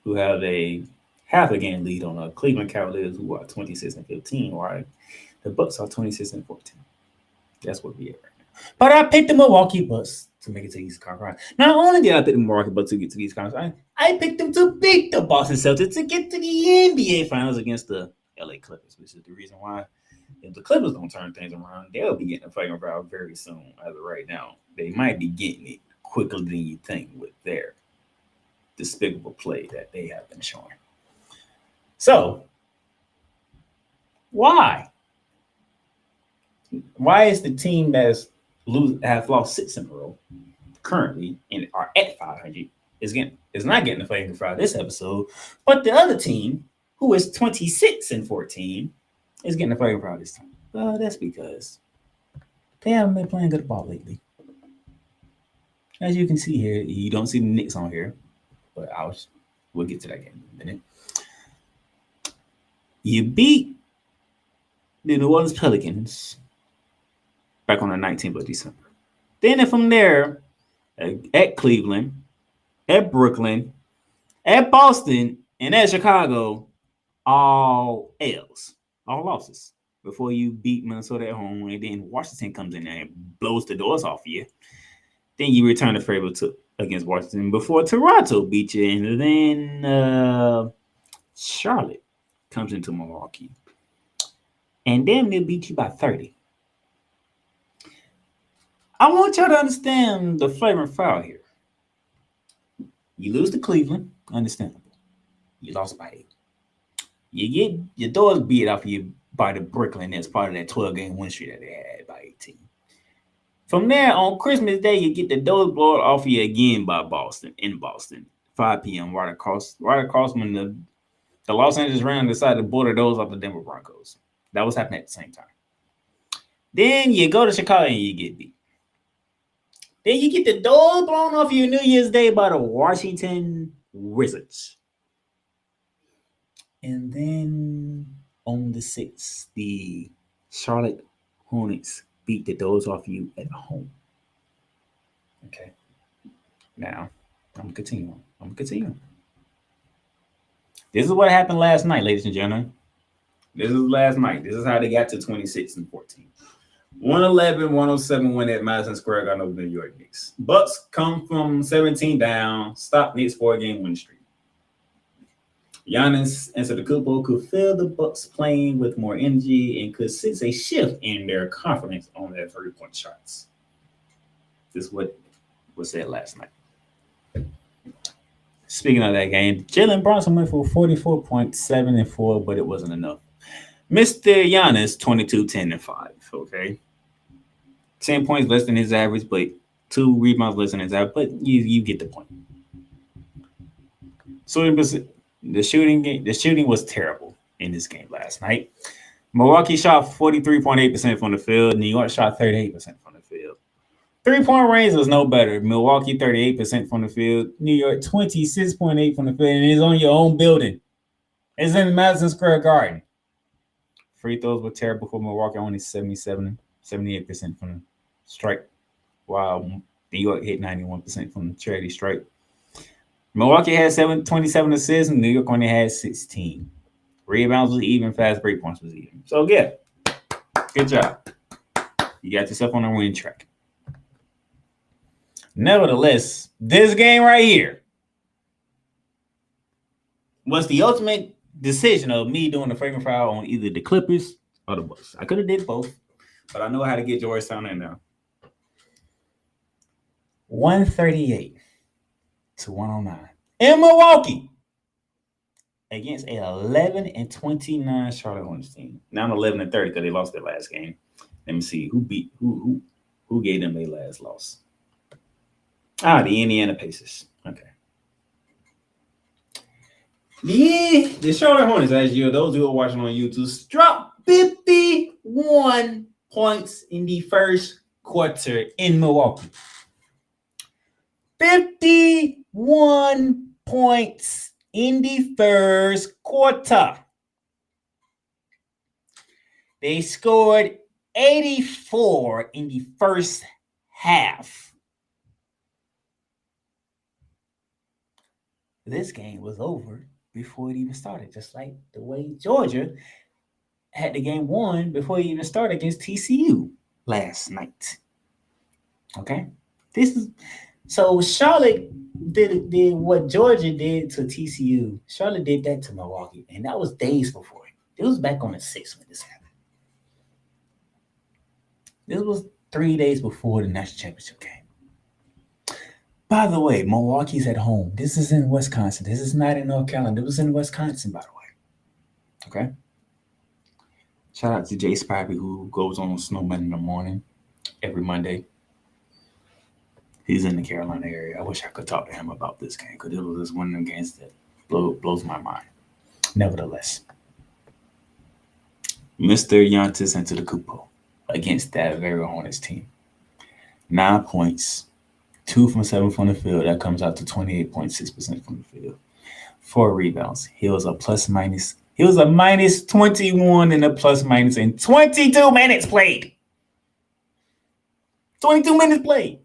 A: who have a half a game lead on the Cleveland Cavaliers, who are 26 and 15. Right, the Bucks are 26 and 14. That's what we are right now. But I picked the Milwaukee Bucks to make it to the East Conference. Not only did I pick the Milwaukee Bucks to get to the East Conference, I picked them to beat the Boston Celtics to get to the NBA Finals against the LA Clippers, which is the reason why if the Clippers don't turn things around, they'll be getting a Flagrant Foul very soon. As of right now, they might be getting it quicker than you think with their despicable play that they have been showing. So, why? Why is the team that's have lost 6 in a row currently and are at 500 is not getting the Flagrant Foul this episode, but the other team who is 26 and 14 is getting the Flagrant Foul this time? Well, that's because they haven't been playing good ball lately. As you can see here, you don't see the Knicks on here, but we'll get to that game in a minute. You beat the New Orleans Pelicans back on the 19th of December. Then from there, at Cleveland, at Brooklyn, at Boston, and at Chicago, all L's, all losses. Before you beat Minnesota at home, and then Washington comes in there and blows the doors off you. Then you return the favor against Washington before Toronto beat you, and then Charlotte comes into Milwaukee, and then they beat you by 30. I want y'all to understand the Flagrant Foul here. You lose to Cleveland, understandable. You lost by 8. You get your doors beat off you by the Brooklyn as part of that 12-game win streak that they had by 18. From there, on Christmas Day, you get the doors blown off you again by Boston, 5 p.m. right across when the Los Angeles Rams decided to blow the doors off the Denver Broncos. That was happening at the same time. Then you go to Chicago and you get beat. Then you get the doors blown off you New Year's Day by the Washington Wizards. And then on the 6th, the Charlotte Hornets beat the doors off you at home. Okay. Now, I'm going to continue. This is what happened last night, ladies and gentlemen. This is last night. This is how they got to 26 and 14. 111-107 win at Madison Square Garden over the New York Knicks. Bucks come from 17 down, stop Knicks 4-game win streak. Giannis Antetokounmpo could feel the Bucks playing with more energy and could sense a shift in their confidence on their 3-point shots. This is what was said last night. Speaking of that game, Jalen Brunson went for 44.7 and 4, but it wasn't enough. Mr. Giannis, 22, 10, and 5. Okay. 10 points less than his average, but 2 rebounds less than his average, but you get the point. So the shooting was terrible in this game last night. Milwaukee shot 43.8% from the field. New York shot 38% from the field. 3-point range was no better. Milwaukee 38% from the field. New York 26.8% from the field, and it's on your own building. It's in Madison Square Garden. Free throws were terrible for Milwaukee, only 78% from the strike, while New York hit 91% from the charity strike. Milwaukee had 27 assists, and New York only had 16. Rebounds was even, fast break points was even. So, yeah, good job. You got yourself on a win track. Nevertheless, this game right here was the ultimate decision of me doing the Flagrant Foul on either the Clippers or the Bucks. I could have did both, but I know how to get Georgetown in there. 138 to 109 in Milwaukee against a 11 and 29 Charlotte Hornets team. Now 11 and 30 because they lost their last game. Let me see who gave them their last loss. The Indiana Pacers. Okay. The Charlotte Hornets, as you those who are watching on YouTube, dropped 51 points in the first quarter in Milwaukee. 51 points in the first quarter. They scored 84 in the first half. This game was over before it even started, just like the way Georgia had the game won before it even started against TCU last night. Okay? This is so Charlotte did what Georgia did to TCU. Charlotte did that to Milwaukee, and that was days before. It was back on the 6th when this happened. This was 3 days before the national championship game. By the way, Milwaukee's at home. This is in Wisconsin. This is not in North Carolina. This was in Wisconsin, by the way. Okay? Shout out to Jay Spivey, who goes on Snowman in the morning every Monday. He's in the Carolina area. I wish I could talk to him about this game because it was just one of them games that blows my mind. Nevertheless, Mr. Giannis Antetokounmpo against that very Hornets team. 9 points, 2 from 7 from the field. That comes out to 28.6% from the field. 4 rebounds. He was a minus 21 and a plus minus in 22 minutes played. 22 minutes played.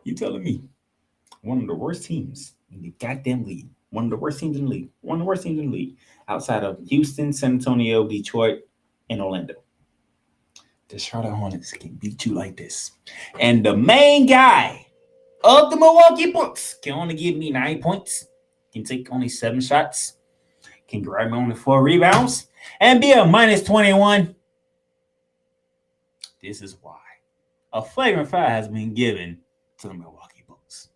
A: You telling me one of the worst teams in the goddamn league. One of the worst teams in the league. Outside of Houston, San Antonio, Detroit, and Orlando. The Charlotte Hornets can beat you like this. And the main guy of the Milwaukee Bucks can only give me 9 points, can take only 7 shots, can grab me only 4 rebounds, and be a minus 21. This is why a flagrant foul has been given to the Milwaukee Bucks.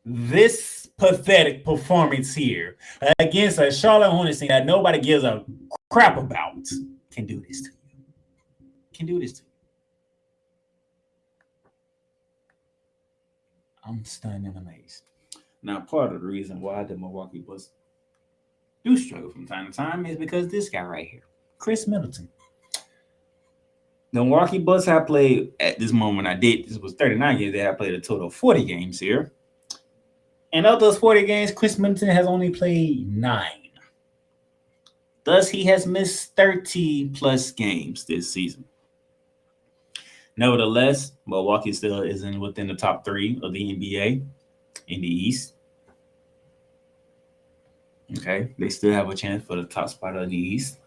A: This pathetic performance here against a Charlotte Hornets team that nobody gives a crap about can do this to you. I'm stunned and amazed. Now, part of the reason why the Milwaukee Bucks do struggle from time to time is because this guy right here, Chris Middleton. The Milwaukee Bucks have played at this moment. This was 39 games. They have played a total of 40 games here. And of those 40 games, Chris Middleton has only played 9. Thus, he has missed 30 plus games this season. Nevertheless, Milwaukee still is within the top 3 of the NBA in the East. Okay, they still have a chance for the top spot of the East.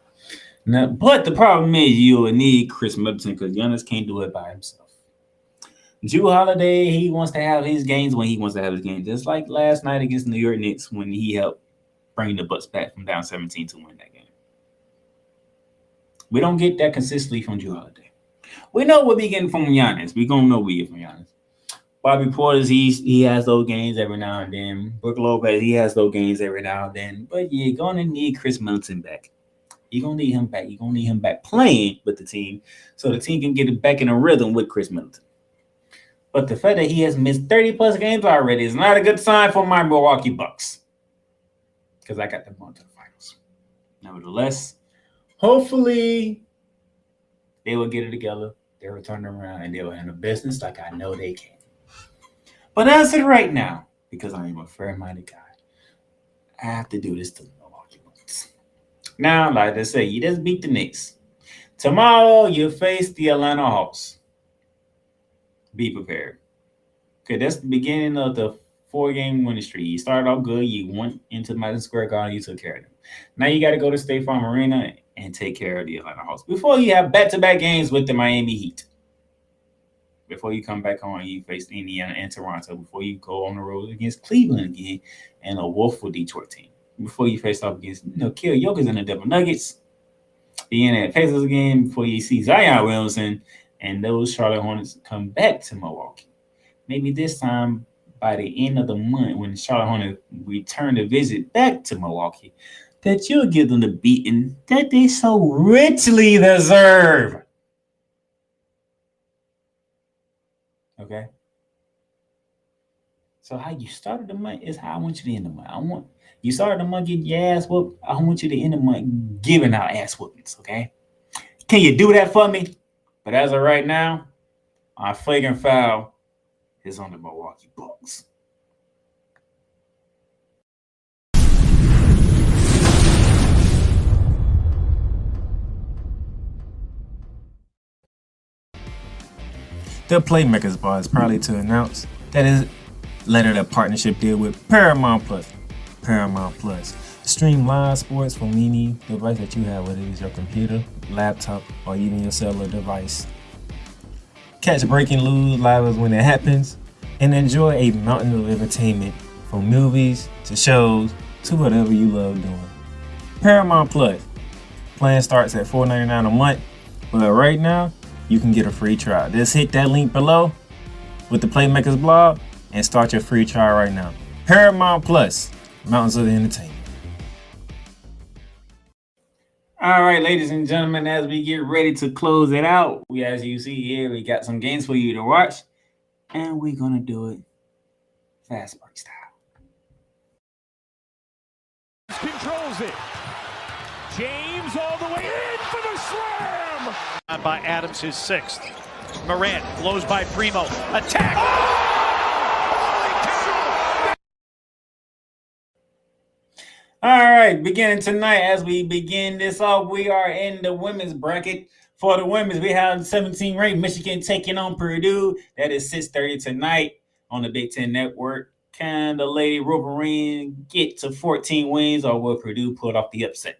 A: Now, but the problem is you will need Chris Middleton because Giannis can't do it by himself. Jrue Holiday, he wants to have his games when he wants to have his games. Just like last night against New York Knicks when he helped bring the Bucks back from down 17 to win that game. We don't get that consistently from Jrue Holiday. We know what we getting from Giannis. We're going to know we get from Giannis. Bobby Portis, he has those games every now and then. Brook Lopez, he has those games every now and then. But you're going to need Chris Middleton back. You're going to need him back. You're going to need him back playing with the team so the team can get it back in a rhythm with Chris Middleton. But the fact that he has missed 30-plus games already is not a good sign for my Milwaukee Bucks because I got them going to the finals. Nevertheless, hopefully they will get it together. They will turn around and they will handle business like I know they can. But as of right now, because I am a fair-minded guy, I have to do this to the Milwaukee Bucks. Now, like I say, you just beat the Knicks. Tomorrow, you face the Atlanta Hawks. Be prepared. Okay, that's the beginning of the 4-game winning streak. You started off good. You went into Madison Square Garden. You took care of them. Now you got to go to State Farm Arena and take care of the Atlanta Hawks before you have back-to-back games with the Miami Heat. Before you come back home, you face Indiana and Toronto. Before you go on the road against Cleveland again and a woeful Detroit team. Before you face off against Kill Jokic and the Denver Nuggets. The Indiana Pacers again. Before you see Zion Williamson and those Charlotte Hornets come back to Milwaukee. Maybe this time by the end of the month when the Charlotte Hornets return to visit back to Milwaukee, that you'll give them the beating that they so richly deserve. Okay? So how you started the month is how I want you to end the month. You started the month getting your ass whooped. I want you to end the month giving out ass whoopings, okay? Can you do that for me? But as of right now, our flagrant foul is on the Milwaukee Bucks. The Playmakers bar is proudly to announce that it lettered a partnership deal with Paramount Plus. Paramount Plus. Stream live sports from any device that you have, whether it is your computer, laptop, or even your cellular device. Catch breaking news live when it happens, and enjoy a mountain of entertainment from movies to shows to whatever you love doing. Paramount Plus. Plan starts at $4.99 a month, but right now, you can get a free trial. Just hit that link below with the Playmakers blog and start your free trial right now. Paramount Plus, Mountains of Entertainment. All right, ladies and gentlemen, as we get ready to close it out, as you see here, we got some games for you to watch, and we're going to do it fast break style.
D: Controls it. James all the way in for the slam. By Adams, his sixth. Morant blows by Primo. Attack.
A: All right, beginning tonight, as we begin this off, we are in the women's bracket. For the women's, we have 17th-ranked Michigan taking on Purdue. That is 6:30 tonight on the Big Ten Network. Can the Lady Wolverine get to 14 wins, or will Purdue pull off the upset?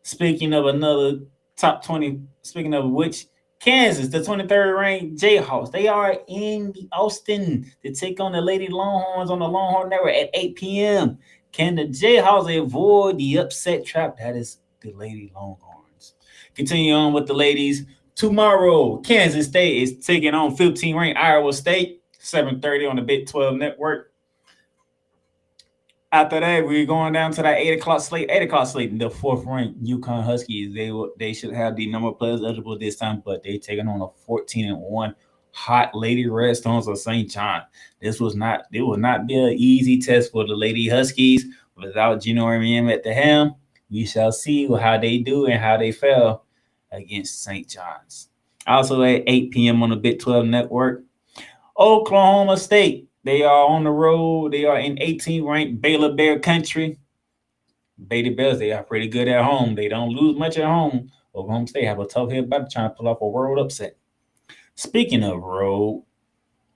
A: Speaking of another top 20, speaking of which, Kansas, the 23rd-ranked Jayhawks, they are in Austin to take on the Lady Longhorns on the Longhorn Network at 8 p.m. Can the Jayhawks avoid the upset trap? That is the Lady Longhorns. Continue on with the ladies. Tomorrow, Kansas State is taking on 15th-ranked Iowa State, 7:30 on the Big 12 Network. After that, we're going down to that 8 o'clock slate. 8 o'clock slate, the 4th-ranked UConn Huskies. They should have the number of players eligible this time, but they taking on a 14-1 hot Lady Redstones of St. John. It will not be an easy test for the Lady Huskies without Gino Auriemma at the helm. We shall see how they do and how they fell against St. John's. Also at 8 p.m. on the Big 12 Network, Oklahoma State. They are on the road. They are in 18th-ranked Baylor Bear country. Baby Bears, they are pretty good at home. They don't lose much at home. Oklahoma State have a tough hit battle trying to pull off a road upset. Speaking of road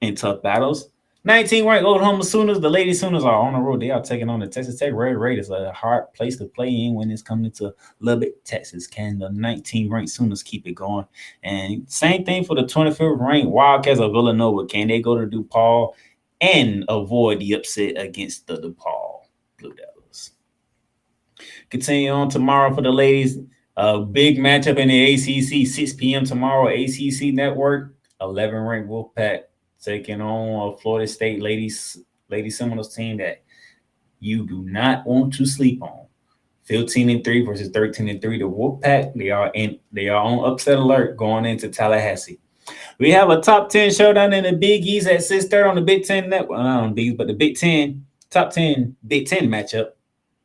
A: and tough battles, 19th-ranked Oklahoma Sooners, the Lady Sooners are on the road. They are taking on the Texas Tech Red Raiders, a hard place to play in when it's coming to Lubbock, Texas. Can the 19th-ranked Sooners keep it going? And same thing for the 25th-ranked Wildcats of Villanova. Can they go to DePaul and avoid the upset against the DePaul Blue Devils? Continue on tomorrow for the ladies. A big matchup in the ACC, 6 p.m. tomorrow, ACC Network. 11th-ranked Wolfpack taking on a Florida State Lady Seminoles team that you do not want to sleep on. 15-3 versus 13-3. The Wolfpack, they are on upset alert going into Tallahassee. We have a top 10 showdown in the Big East at 6:30 on the Big Ten Network. Not on the Big East, but the Big Ten, top 10 Big Ten matchup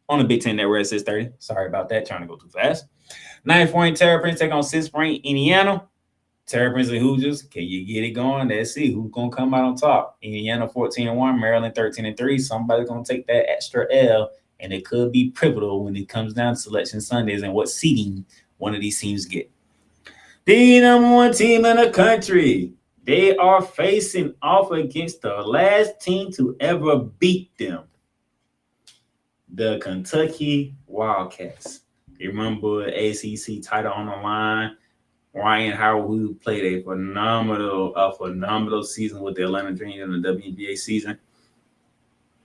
A: on the Big Ten Network at 6:30. Sorry about that, trying to go too fast. 9th-ranked Terrapins take on 6th-ranked Indiana. Terrapins and Hoosiers, can you get it going? Let's see who's going to come out on top. Indiana 14-1, Maryland 13-3. Somebody's going to take that extra L, and it could be pivotal when it comes down to Selection Sundays and what seeding one of these teams get. The number one team in the country, they are facing off against the last team to ever beat them, the Kentucky Wildcats. You remember ACC title on the line. Ryan Howard, who played a phenomenal season with the Atlanta Dream in the WNBA season.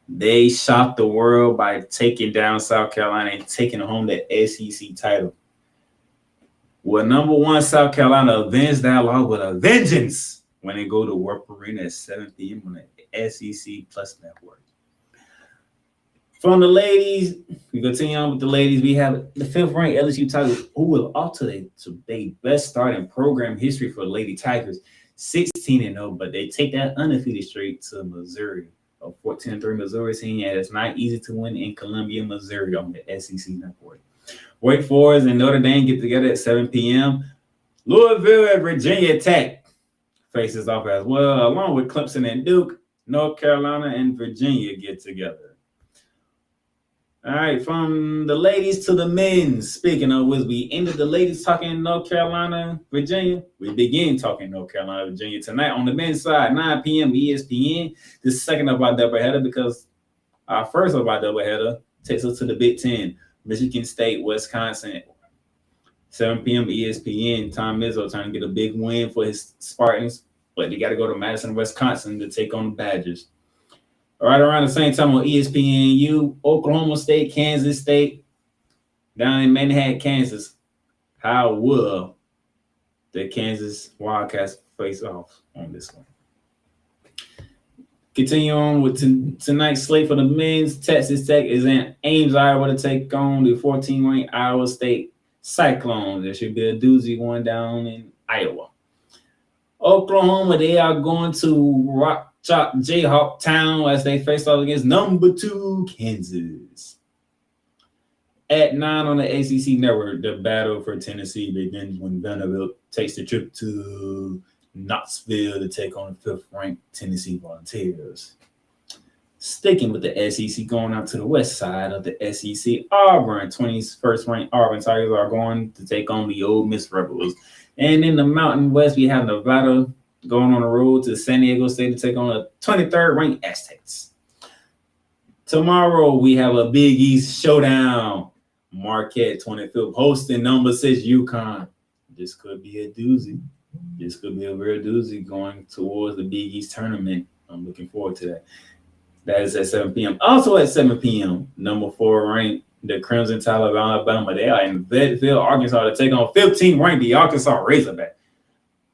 A: They shocked the world by taking down South Carolina and taking home the SEC title. Well, number one, South Carolina avenged that loss with a vengeance when they go to Warp Arena at 7 p.m. on the SEC Plus Network. From the ladies, we continue on with the ladies. We have the 5th-ranked LSU Tigers, who will alter their best start in program history for the Lady Tigers, 16-0, but they take that undefeated straight to Missouri A 14-3 Missouri team, and it's not easy to win in Columbia, Missouri on the SEC network. Wake Forest and Notre Dame get together at 7 p.m. Louisville and Virginia Tech faces off as well, along with Clemson and Duke. North Carolina and Virginia get together. All right, from the ladies to the men. Speaking of which, we ended the ladies talking North Carolina, Virginia. We begin talking North Carolina, Virginia tonight on the men's side, 9 p.m. ESPN. The second of our doubleheader, because our first of our doubleheader takes us to the Big Ten. Michigan State, Wisconsin, 7 p.m. ESPN. Tom Izzo trying to get a big win for his Spartans, but they got to go to Madison, Wisconsin to take on the Badgers. Right around the same time on ESPNU, Oklahoma State, Kansas State, down in Manhattan, Kansas. How will the Kansas Wildcats face off on this one? Continue on with tonight's slate for the men's. Texas Tech is in Ames, Iowa to take on the 14th-ranked Iowa State Cyclones. There should be a doozy one down in Iowa. Oklahoma, they are going to Rock Chalk Jayhawk Town as they face off against number 2 Kansas. At 9 on the ACC network, the battle for Tennessee begins when Vanderbilt takes the trip to Knoxville to take on the 5th-ranked Tennessee Volunteers. Sticking with the SEC, going out to the west side of the SEC, Auburn, 21st-ranked Auburn Tigers are going to take on the Ole Miss Rebels. And in the Mountain West, we have Nevada going on the road to San Diego State to take on the 23rd-ranked Aztecs. Tomorrow, we have a Big East showdown. Marquette, 25th, hosting number 6 UConn. This could be a doozy. This could be a real doozy going towards the Big East tournament. I'm looking forward to that. That is at 7 p.m. Also at 7 p.m., number 4-ranked, the Crimson Tide of Alabama. They are in Bedford, Arkansas to take on 15th-ranked, the Arkansas Razorback.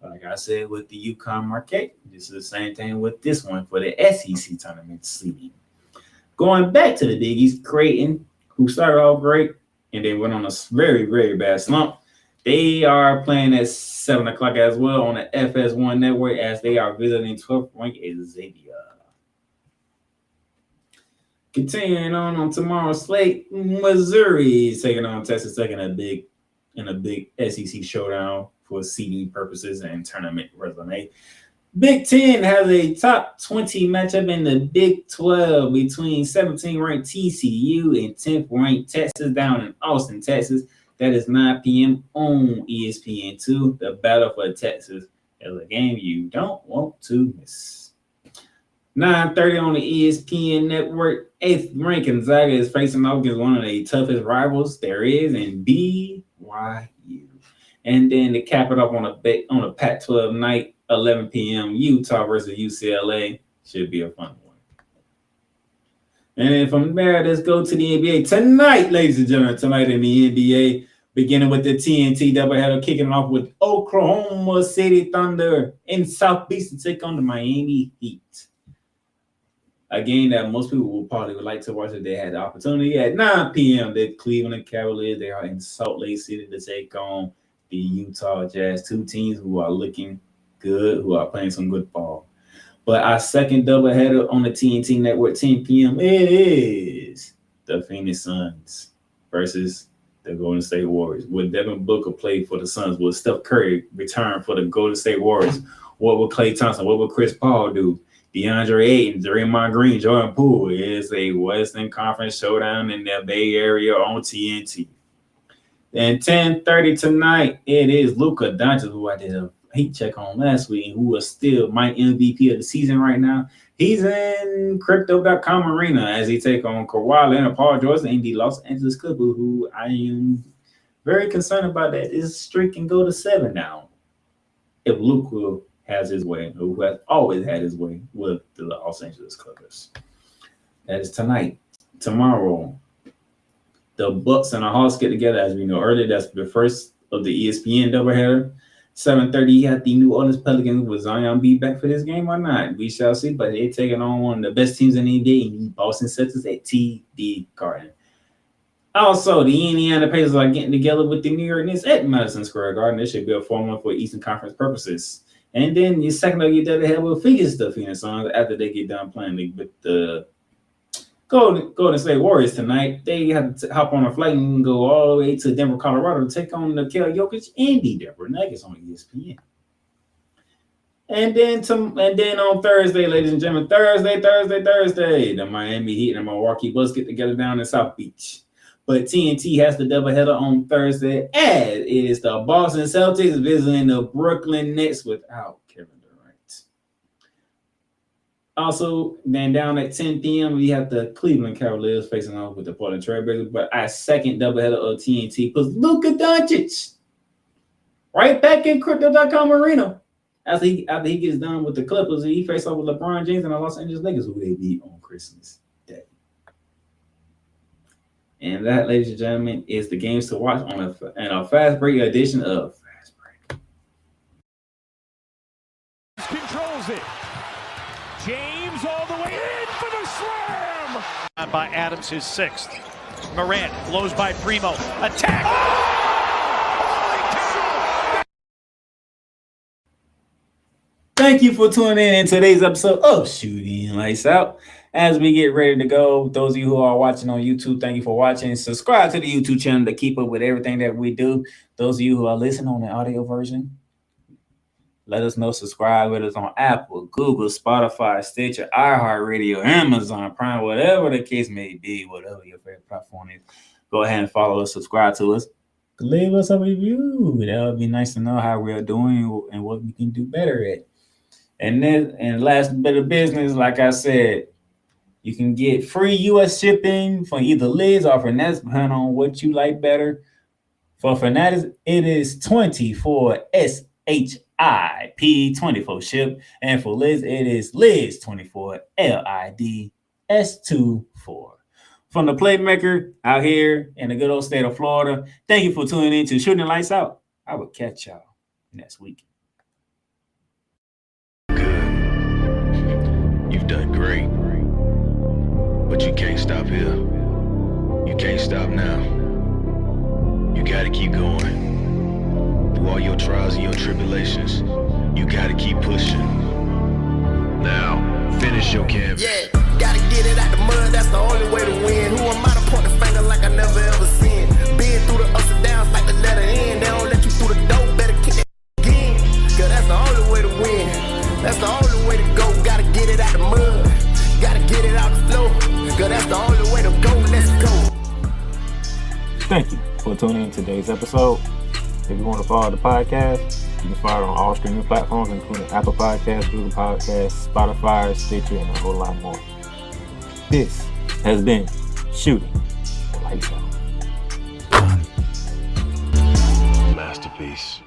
A: Like I said with the UConn Marquette, this is the same thing with this one for the SEC tournament seeding. Going back to the Big East, Creighton, who started off great and then went on a very, very bad slump. They are playing at 7 o'clock as well on the FS1 network as they are visiting 12th-ranked Xavier. Continuing on tomorrow's slate, Missouri is taking on Texas Tech in a big SEC showdown for seeding purposes and tournament resume. Big Ten has a top 20 matchup in the Big 12 between 17th-ranked TCU and 10th-ranked Texas down in Austin, Texas. That is 9 p.m. on ESPN2. The battle for Texas is a game you don't want to miss. 9:30 on the ESPN network. 8th-ranked Gonzaga is facing off against one of the toughest rivals there is in BYU. And then to cap it up on a Pac-12 night, 11 p.m. Utah versus UCLA should be a fun one. And then from there, let's go to the NBA tonight, ladies and gentlemen. Tonight in the NBA, beginning with the TNT doubleheader, kicking off with Oklahoma City Thunder in South Beach to take on the Miami Heat. A game that most people would like to watch if they had the opportunity. At 9 p.m., the Cleveland Cavaliers, they are in Salt Lake City to take on the Utah Jazz, 2 teams who are looking good, who are playing some good ball. But our second doubleheader on the TNT network, 10 p.m., it is the Phoenix Suns versus the Golden State Warriors. Will Devin Booker play for the Suns? Will Steph Curry return for the Golden State Warriors? What will Klay Thompson? What will Chris Paul do? DeAndre Ayton, Draymond Green, Jordan Poole is a Western Conference showdown in the Bay Area on TNT. And 10:30 tonight, it is Luka Doncic, who I did a heat check on last week, who is still my MVP of the season right now. He's in Crypto.com Arena as he take on Kawhi Leonard, Paul George, and the Los Angeles Clippers, who I am very concerned about that this streak can go to 7 now if Luka has his way, who has always had his way with the Los Angeles Clippers. That is tonight. Tomorrow, the Bucks and the Hawks get together, as we know earlier. That's the first of the ESPN doubleheader. 7:30, you have the New Orleans Pelicans. Will Zion be back for this game or not? We shall see, but they're taking on one of the best teams in the NBA, the Boston Celtics at TD Garden. Also, the Indiana Pacers are getting together with the New York Knicks at Madison Square Garden. This should be a fun one for Eastern Conference purposes. And then your second leg, you got to have a figure stuff in the songs after they get done playing with the Golden State Warriors tonight. They have to hop on a flight and go all the way to Denver, Colorado to take on the Jokic and the Denver Nuggets on ESPN. And then on Thursday, ladies and gentlemen, Thursday, the Miami Heat and the Milwaukee Bucks get together down in South Beach. But TNT has the doubleheader on Thursday, as is the Boston Celtics visiting the Brooklyn Nets without Kevin Durant. Also, then down at 10 p.m., we have the Cleveland Cavaliers facing off with the Portland Trailblazers. But our second doubleheader of TNT puts Luka Doncic right back in Crypto.com Arena. After he gets done with the Clippers, he faces off with LeBron James and the Los Angeles Lakers, who they beat on Christmas Day. And that, ladies and gentlemen, is the games to watch on a fast break edition of Fast Break.
D: Controls it. James all the way in for the slam. By Adams, his sixth. Morant blows by Primo. Attack. Oh!
A: Thank you for tuning in today's episode of Shooting Lights Out. As we get ready to go, those of you who are watching on YouTube, thank you for watching. Subscribe to the YouTube channel to keep up with everything that we do. Those of you who are listening on the audio version, let us know. Subscribe with us on Apple, Google, Spotify, Stitcher, iHeartRadio, Amazon Prime, whatever the case may be, whatever your favorite platform is. Go ahead and follow us, subscribe to us. Leave us a review. That would be nice to know how we're doing and what we can do better at. And then, last bit of business, like I said, you can get free U.S. shipping for either Liz or Fanatics, depending on what you like better. For Fanatics, it is 24 SHIP 24 ship, and for Liz, it is Liz 24 LIDS24. From the Playmaker out here in the good old state of Florida, thank you for tuning in to Shooting Lights Out. I will catch y'all next week.
B: You've done great, but you can't stop here. You can't stop now. You gotta keep going. Through all your trials and your tribulations, you gotta keep pushing. Now, finish your canvas.
C: Yeah, gotta get it out the mud, that's the only way to win. Who am I to point the finger like I never ever seen? Been through the ups and downs like the letter N. They don't let you through the door, better kick that again. Cause that's the only way to win. That's the only way to go. Gotta get it out the mud. Gotta get it out the flow. Cause that's the only way to go. Let's go.
A: Thank you for tuning in to today's episode. If you want to follow the podcast, you can follow it on all streaming platforms, including Apple Podcasts, Google Podcasts, Spotify, Stitcher, and a whole lot more. This has been Shooting Lights Out.
B: Masterpiece.